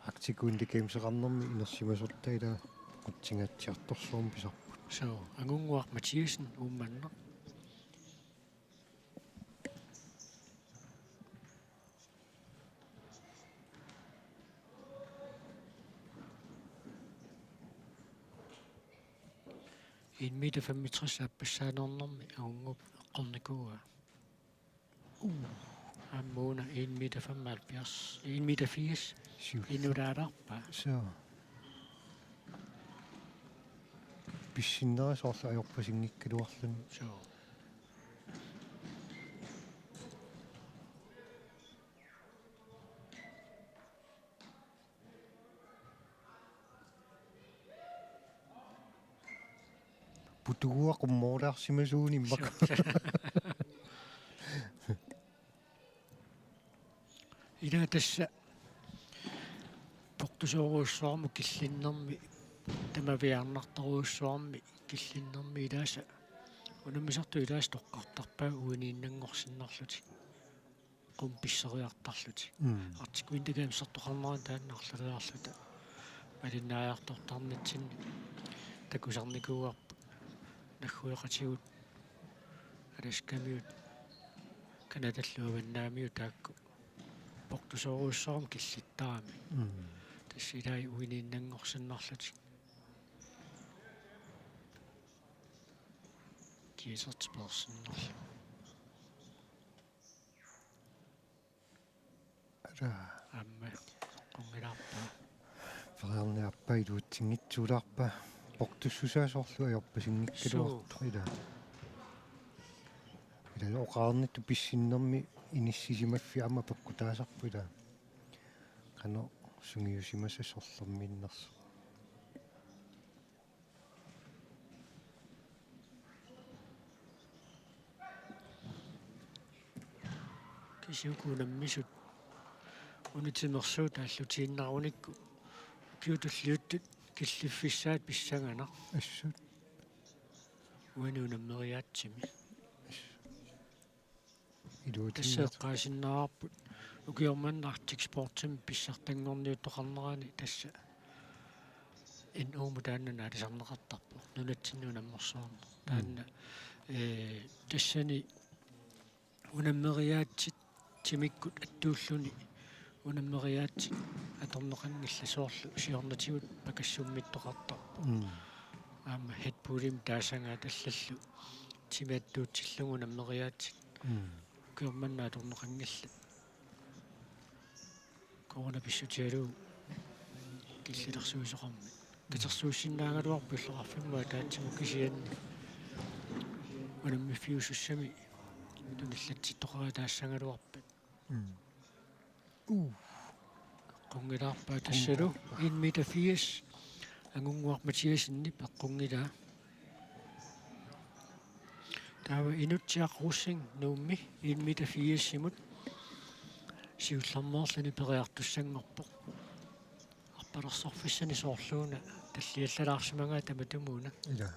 актикуинди геймсеқарнэрми инерсимасортаила утсингатсиарторсуум писарпут so angунguар Матиасен уумманнер in meter 65 аппассаанернэрми агунгуп эққорникууа аммууна 1 meter 75 1 meter 80 инулаарарпа сиа писсиннерисоорлу ajorpasiнгиккалуарлуни so путугуа qummoorlaarsimasuuni иммак ила тасса портусооруussуарму киллиннэрми тамавиарнарторуuссуарми киллиннэрми илааса унаммисарту илаас тоққартарпаа уинииннангорсиннарлути qum писсериартарлути артикуиндагамсертоқарнеран тааннарлалаарлута малиннааяртортарнатсинни такусарникууарпу нахуеқатигут аласкамиут канадаллуаваннаамиу таакку портусооруussуарм киллиттарами тассилай уинииннангорсиннарлути кисертперсиннерли ара амма қонгиларпа фаерниарпа илуутсингитсуулаарпа портуссусаасоорлу ajorpasiнгиккалуарту ила oqaarnittu pissinnermi inissisimaffiama peqqutaasarpula qano sungiusimasa sorlerminnersu кисиукуунаммисут унитимерсуут ааллутииннаруникку киутуллиуттут киллиффиссаат писсагана ассут уануунаммериаатсими илуутин тассеэккаасиннаараппут укиорманнаартик спортим писсартангорниуттоқарнерани тасса ин ууму тааннана алисарнеқартарпу нунатсиннуунаммерсуарна таанна тассани унаммериаатсит тимиккут аттууллуни унаммериаатсит аторнеқангилласоорлу сиорнатигут пакассуммиттоқартарпу аама хетпулим таасангаа таллаллу тимиаттуутсиллугу унаммериаатсит киорманнаа аторнеқангилла корона писсутиалуу киллилерсуисоқарми катерсууссиннаагалуарпу иллеқарфиммаа таатсиму кисианни унаммиффиусуссами туниллатситтоқара таассангалуарпат қунгилаарпаа тассалу 1 meter 80 ангунгуар матиасинни пеққунгилаа таава инутсиақруссин нуумми 1 meter 80 симут сиуллармоорлани периартуссангорпоқ арпалерсорфиссани соорлууна таллиаллалаарсимангаа таматумууна ила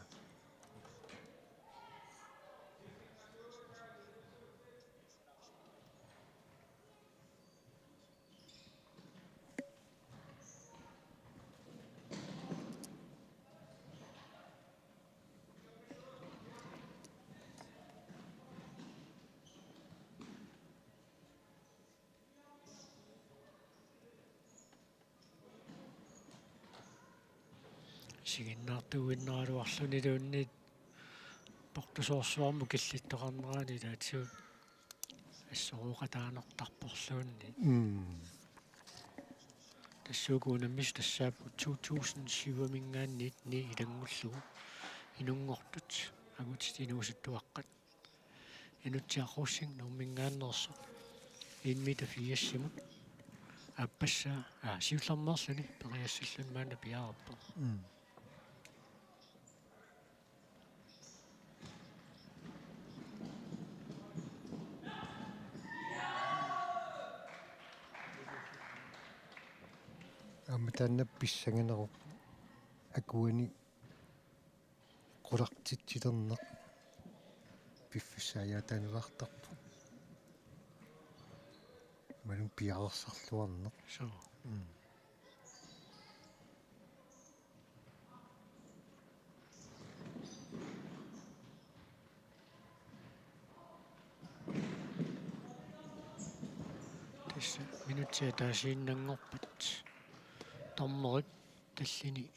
сигиннаартуиннералуарлуни луунниит портусоорсуарму киллиттоқарнерани таатсуут ассоруқатаанертарпорлуунни тассуугуунаммис тассаапу 2007 мингаанниит ни илангуллугу инунгортут агутит инуусуттуаққат инутсиақруссин нормингааннерсо 1 meter 80 симут аппасса сиуллармерлуни периассиллун маана пиаараппо амматаанна писсаганеру акуани qulaqtitsiterneq пиффисааяатаанилартарпу малун пиарерсарлуарнеq so тасса минутсиа таасииннангорпат томмерит таллини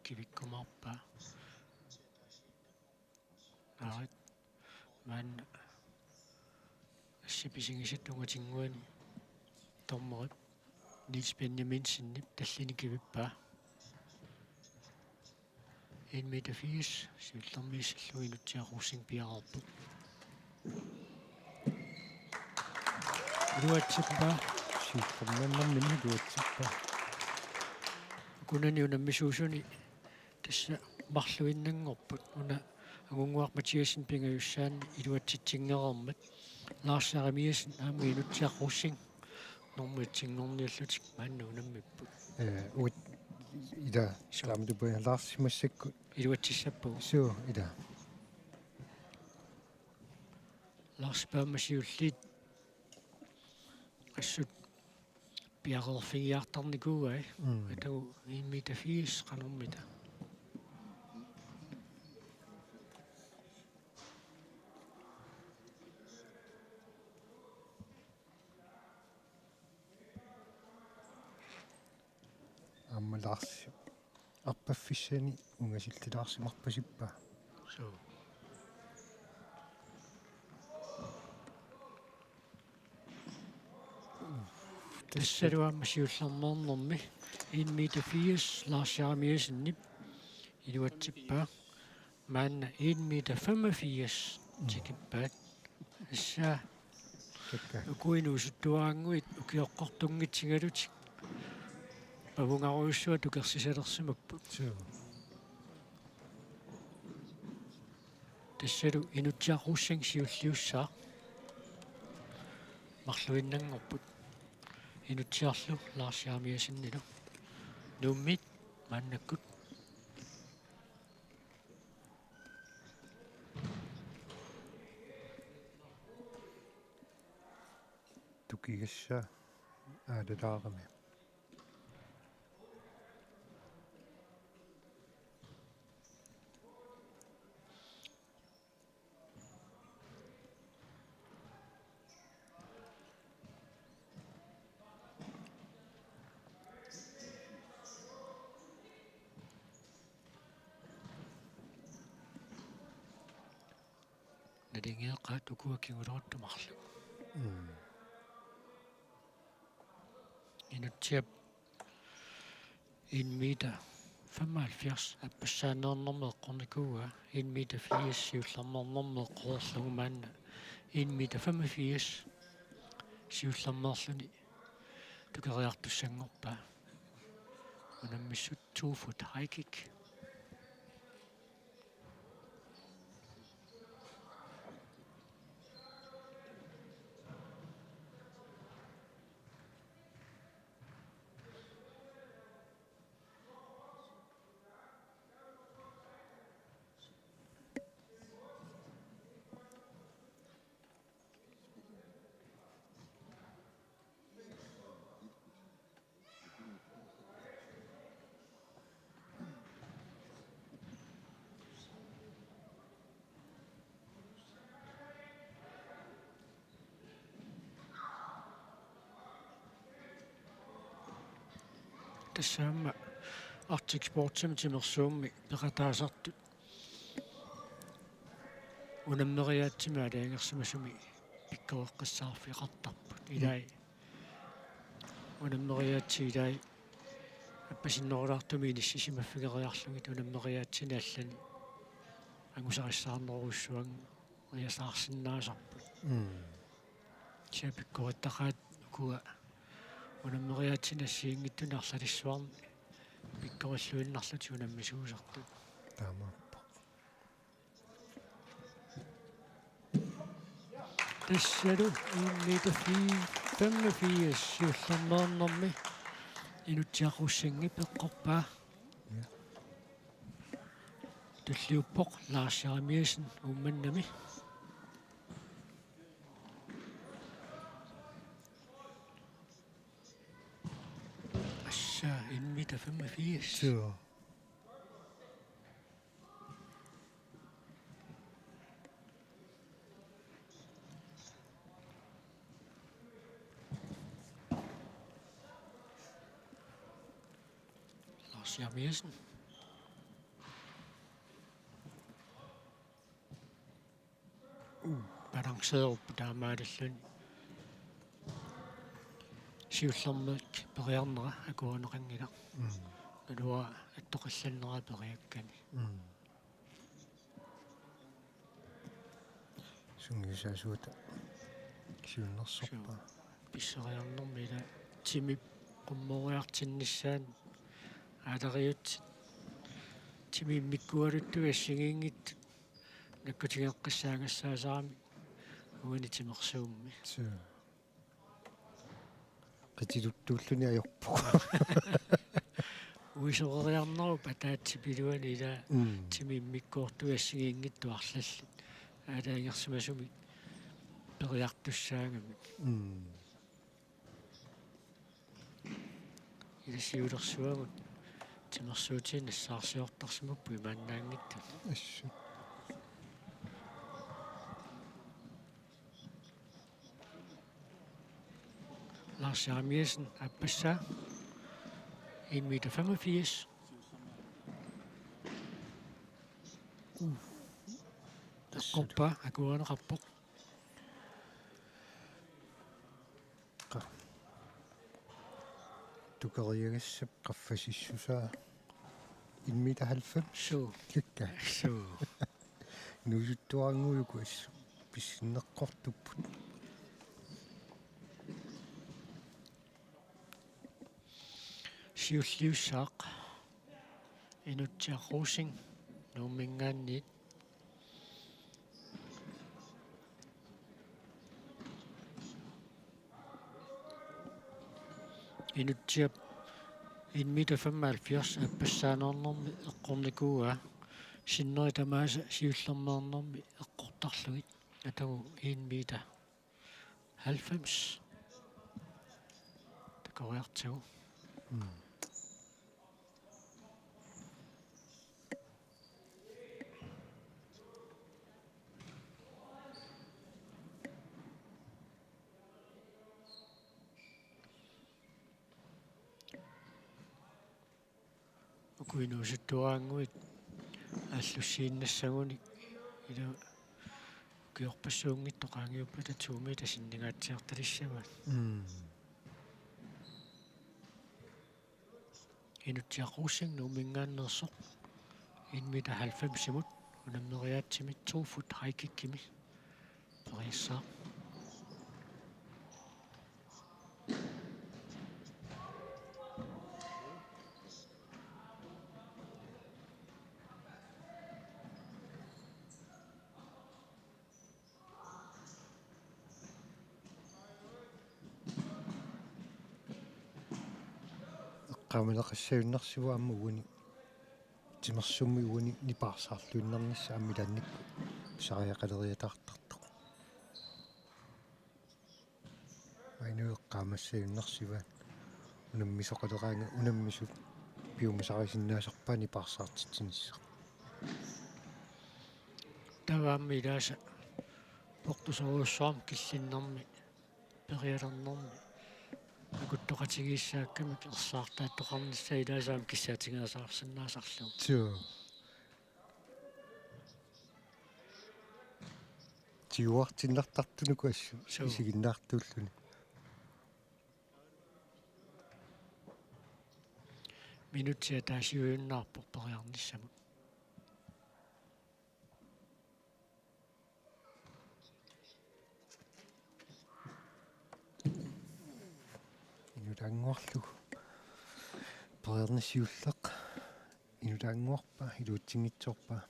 кивиккумаарпаа аарит маанна ассиписингисаттунгатингуани томмерит Niels Benjaminsenнип таллини кивиппаа 1 meter 80 сиуллэрмииссаллуи нутсиақуссин пиарарпу руатсиппаа сиуллэрманнэрминни дуатсиппаа кунани унаммисуусуни тасса марлуиннангорпут уна агунгуар матиасин пингаюссаани илуатситсингерермат лаарсарамиасин аама инутсиақруссин нормитсингорниаллутик маанна унаммиппут уит ида ламдубай лаарсимассакку илуатсиссаппу суу ида лаарспаамасиуллиит ассут пиарерфигиартарникууай атагу 1 meter 80 канормита аммалаарси арпаффиссани унгасиллилаарсимарпасиппаа so тассалуааммасиулларнернэрми 1 meter 80 лаарсиарамиасиннип илуатсиппаа маанна 1 meter 85 тикиппаат issa такка ukuinuusuttuaanguit ukiоqqortunngitsingalutik pavungaruussua tukersisалерсимаппут суу тассалу инутсиарруссанг сиуллиуссаа марлуиннангорпут инутсиарлу лаарсиармиасиннилу нууммит мааннаккут тукигасса аалалаарами налингеэқаа тукуаккигулеруттумарлу инутсиап 1 meter 75 аппассаанернэрмеэққорникууа 1 meter 80 сиуллармернэрмеэққорлугу маанна 1 meter 85 сиуллармерлуни тукериартуссангорпаа унаммиссут 2 foot high kick тассаама Arctic Sportsum тимерсуумми пеқатаасартут унаммериаатсима алаангерсимасуми пиккоэққиссаарфиқартарпут илай унаммериаатси илай аппасиннерулаартуми ниссисимаффигериарлугит унаммериаатсини аллани ангусариссаарнеруссуан риасаарсинаасарпут чапиккораттақаат куа унаммериаатсинассиингиттуни арлалиссуарни пиккориллуиннарлути унаммисуусартут таамааппа тассалу 1 meter 85 сиулларнернэрми инутсиақуссанги пеққорпаа туллиуппоқ лаарсиарамиасин умманнами асса 1 meter 85 суу лаарсиарамиасин балансееруппу таамааллуни сиуллэрмик периарнера акуанеқангила алуа аттоқилланнера периаккани сунгисаасуута сиуннерсорпаа писсериарнэрмила тимип қуммориартиннссаан аалериут тимиммиккуалутту ассигиингит наккутигеққиссаагассаасаами уани тимерсуумми суу qitилуттууллуни ajorpu уисориарнеру патаатсипилуани ила тимиммиккуорту ассигиингитту арлалли аалаангерсимасуми периартуссаагами иласиулерсуагут тимерсуутин нассаарсиортарсимаппу имааннаангитту ассу лаарсиарамиасин аппассаа 1 meter 85 таққорпаа акуанеқарпоқ tukariagassap qaffasissusaa 1 meter 90 суу кикка суу нусуттуарангуйуку ассу писсиннеққортуппут Siulliussaaq inuttiaqquusing nuummingaanniit inuttiap 1.75 аппассааnernermi эққорникууа синнери тамааса сиуллермеернерми эққортарлугит атагу 1.90 такориартагу Kuinuusuttuaanguit аллуссииннассагуник ила киорпассуунгитто qaangiuppa татsuumi тасиннигаатсиарталиссамат инутсиаққуссин нуумингааннерсоқ 1.90 унаммериаатсимит 2 фут хайкиккими периссаа qamilaqassаюннарсуа аммугуни тимерсумми уни нипаарсаарлуиннарнisса аммиланникку сариақалериатаартартоқ айнуэ qamassаюннарсиваат унаммисоқалераанга унаммисут пиумасарисиннаасарпаа нипаарсаартитсинисса таваамми илааса портусоруссуарм киллиннэрми периалернэрми акуттоқатигииссаакками ерсаартааттоқарнisса илаасаам киссаатигаасаарсинаасарлу тио тиуартиннартартунуку ассу исигиннаартууллуни минутсиа таасиуйуннаарпо периарниссамут инутангуарлу периарниссиуллеқ инутангуарпа илуутсингитсорпа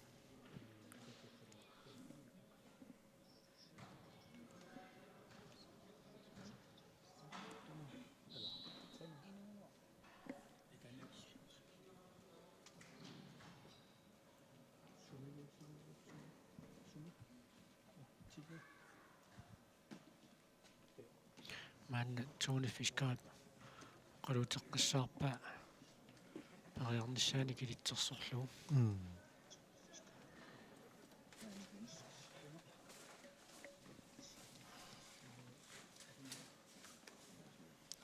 манна Tony Fiskal qalutеққиссаарпаа периарниссаани килитсерсорлугу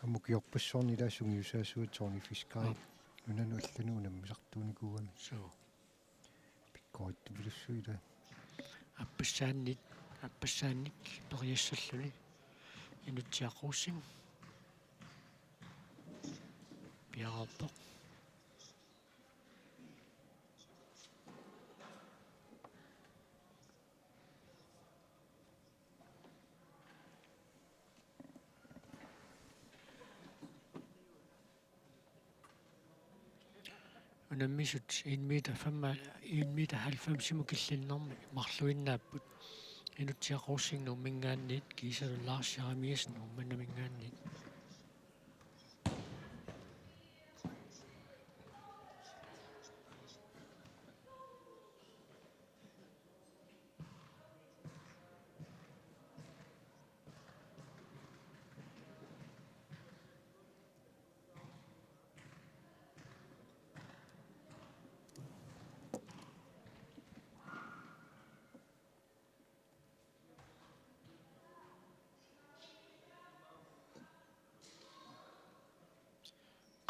аммукиорпассуорнилаасунгиусаасуа Tony Fiskal унану аллану унаммисартууникуугами соо пиккоиттупилуссуила аппассаанник периассаллуни инутсиаққуссин пиараппо унаммисут 1.90 киллиннэрми марлуиннааппут инутсиаққуссин нууммингаанниит кисалуллаарсиарамиас нуумманамингаанниит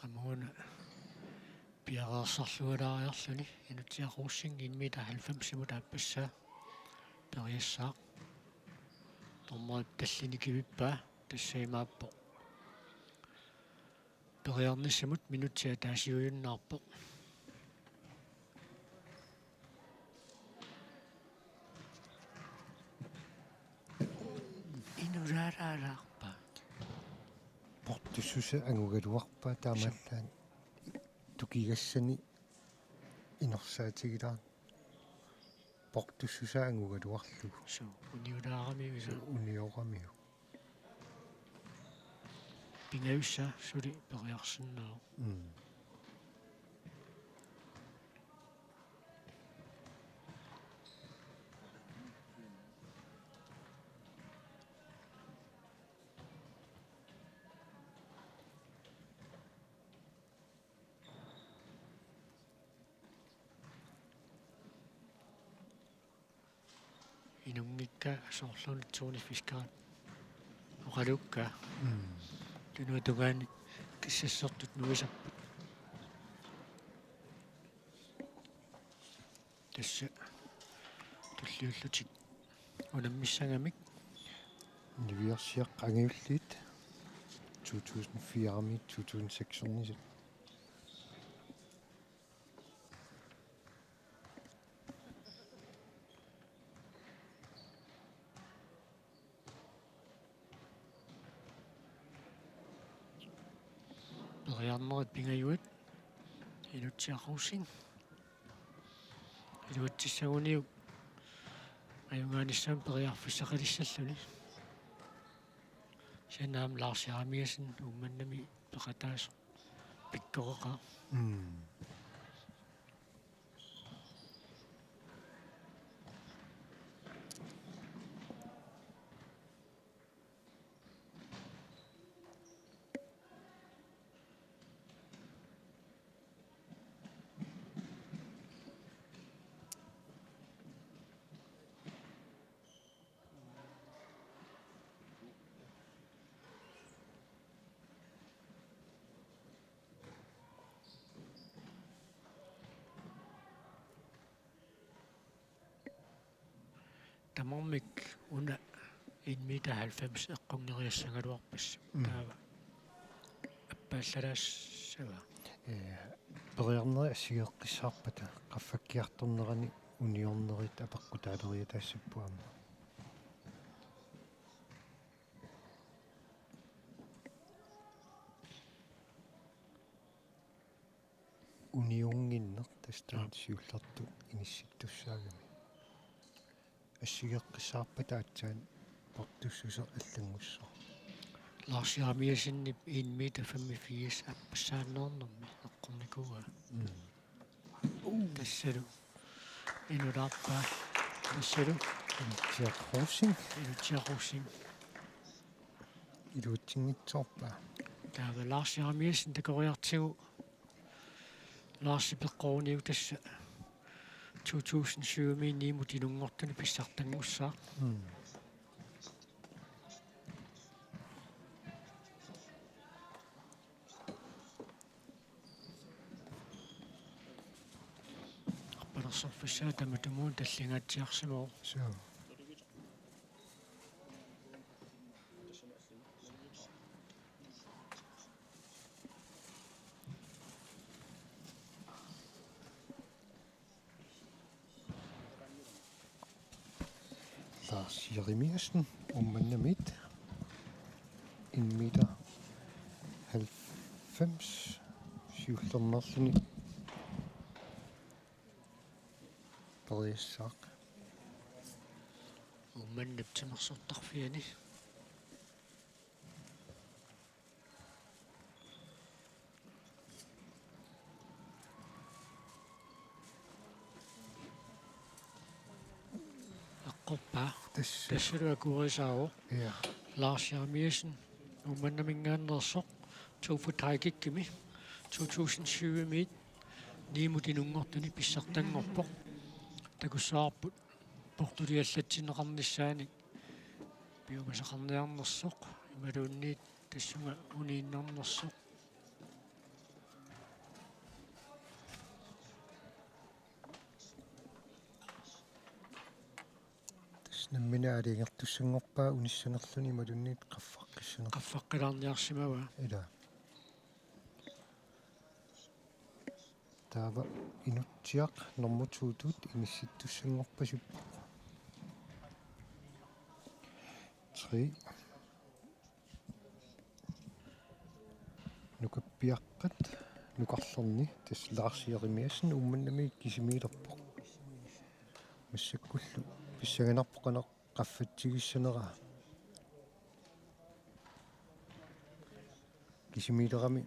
qamuna piararsarlualariarluni inutiaqquussing 1.90 taapassaa periassaaq tormaat tallinikivippa tassaimaappo periarnissamut minutsia taasiujunnaarpo таалаалаарпа портуссуса ангугалуарпа таамааллаан тукигассани инорсаатигилаа портуссуса ангугалуарлугу су униулаарами виса униорамиу пингаюсса сули периарсиннаа инунгикка соорлуунитсууни фискаат оқалукка тунуутугаани киссассертут нуисаппут тасса туллиуллутик унаммиссагамик нивиарсиақ ангиуллит 2004-ами 2006-орнисат периарнерит пингаюит илутсиақарусин илуатсиссагуниу аюнгааниссаам периарфиссақалиссаллуни сенаам лаарсиарамиасин умманнами пеқатаас пиккореқа тамармик уна 1 meter 90 эққунгериассагалуарпас таава аппааллалаассава периарнери ассигеэққиссаарпата qaffakkiartornerani uniornerit апеққутаалериа таассаппуама униунгиннер тастаат сиулларту инисситтуссаагами ассигеэққиссаарпата атсаан портуссусер аллангуссоо лаарсиарамиасиннип 1 meter 85 аппассааннернэрми эққорникуа тассалу инулаарпа тассалу илутсиақарусин илуутсингитсоорпа таава лаарсиарамиасин такориартигу лаарси пеққорниу тасса 2007 ниму тилунгортуни писсартангуссаа аппалерсорфиссаа таматумуун таллингаатсиарсимоо соо Jeremiasen ummanamit 1 meter 90 syvlernersini perissaq умманнаптимерсортарфиани аққорпаа тассалуа курисааво ja лаарсиармиасин умманнамингааннерсоқ 2 foot high-киккими 2007 мит нимутинунгортуни писсартангорпоқ такуссаарпут портулиаллатсинеқарниссаани биумасақарниарнерсоқ ималуунниит тассунга унииннарнерсоқ наммина алингертуссангорпаа униссанерлүни малунниит qaffaqkissune qaffaqqilaarniarsimava ила таава инутсиақ нормутуутут инисситтуссангорпасуппа 3 нукарлерни таслаарсиеримиассан умманнами кисимиилерпо массаккуллу писсаганарпоқанеқ qaffатсигиссанераа кисимиилерами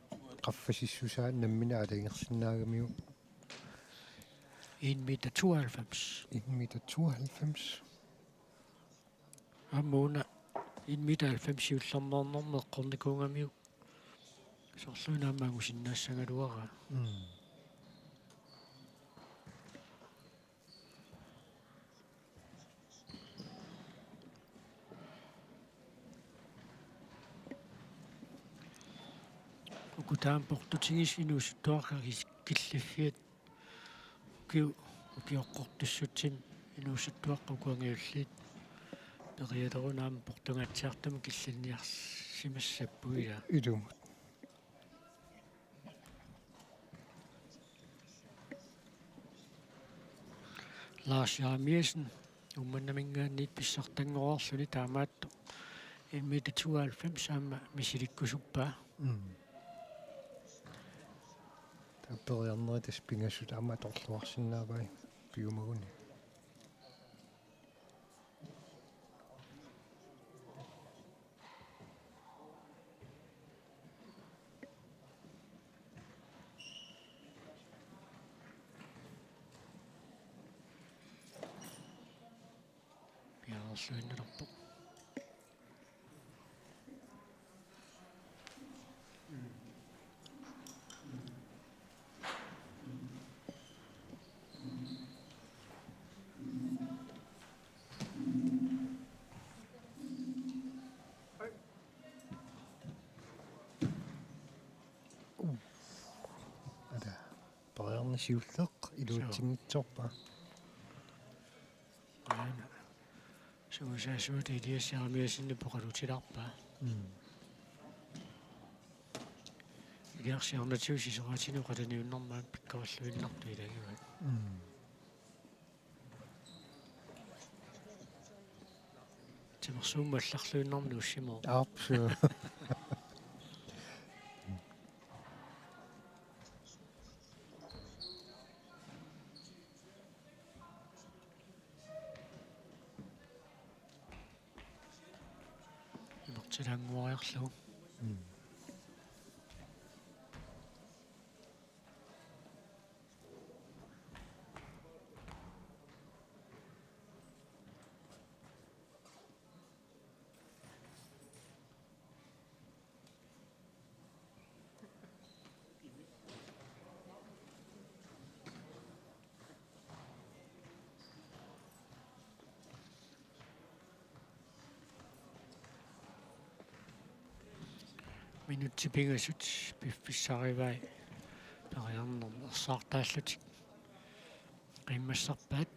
qaffасиссусаа наммина алаингерсинаагамиу 1,92 meter. 1,92 Аммуна 1,90 юллернернэрме эққорникуунгамиу сорлуинаамаагу синнаассагалуара. Ukutaam portutsigis inuusuttuarkagis killiffiat ukiоққортуссутсин инуусуттуаққукуангиуллит периодерунаама портунгаатсиартама киллинниарсимассаппуила илумут Lars Jarmiesen умманнамингаанниит писсартангороорлуни таамаатту 1,92 saama мисиликкусуппаа тапериарнери таспингассут аама торлуарсинаавай пиумагуни пиаарлуиннерпо париарна сиуллеқ илуутсингитсорпа аана суусаасуут илиассаармиасинни поқалутиларпаа илиарсиарнатиуси сораатину қаланиуннэрмаат пиккаваллуиннарту илагиват тимерсуумма алларлуиннэрмни уссимоо арпсу имертилангуариарлу минутсипингасут пиффиссаривай периарнерм ерсаартааллутик qimmassarpaat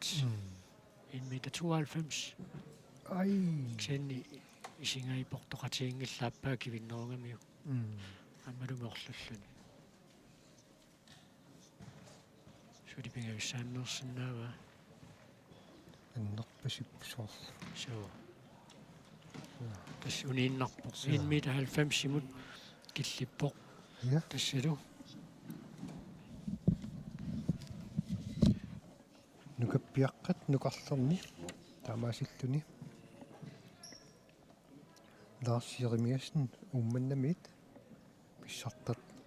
1,92 ай ксенни исингаи портоқатиингиллааппаа кивиннерунгамиу аммалумерллуллуни сулипингависсааннерсинаава аннерпасипсуар соо тас унииннарпо 1,90 симут киллиппоқ я тассалу нукаппиаққат нукарлерни таамаасиллуни лаарсиеримиассин умманнамит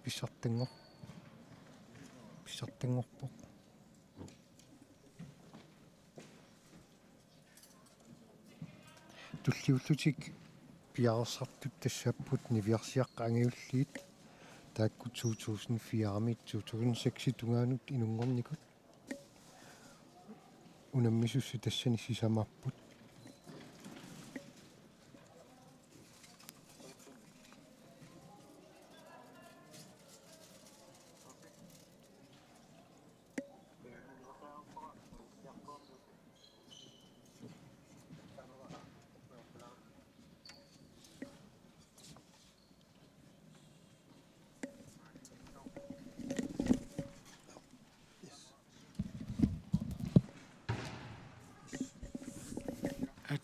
писсартангорпо туллиуллутик пиарсартут тассааппут нивиарсиаққа ангиуллиит таакку 2004 2006 тунгаанут инунгорникут унаммисусси тассани сисамарпут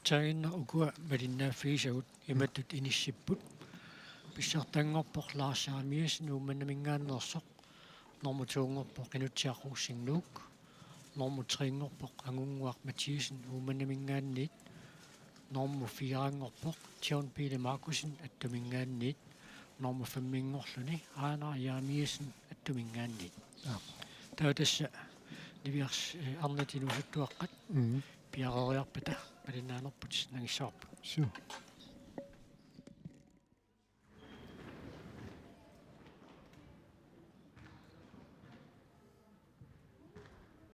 атсаагинна укуа малиннааффигисагут иматтут иниссиппут писсартангорпорлаарсарамиасин уумманамингааннерсоқ Normu tuungorpoq inutsiaqquussingnuuk. Normu triingorpoq angunguaq Mathiesen uumannamingaanniit. Normu fiarangorpoq Tion Pile Markusen attumingaanniit. Normu fammingorluni Aana Jaamiesen attumingaanniit. Tautassa niviars arnatinusuttuaqqat piaroriarpata palinaanerput nangissaarpu.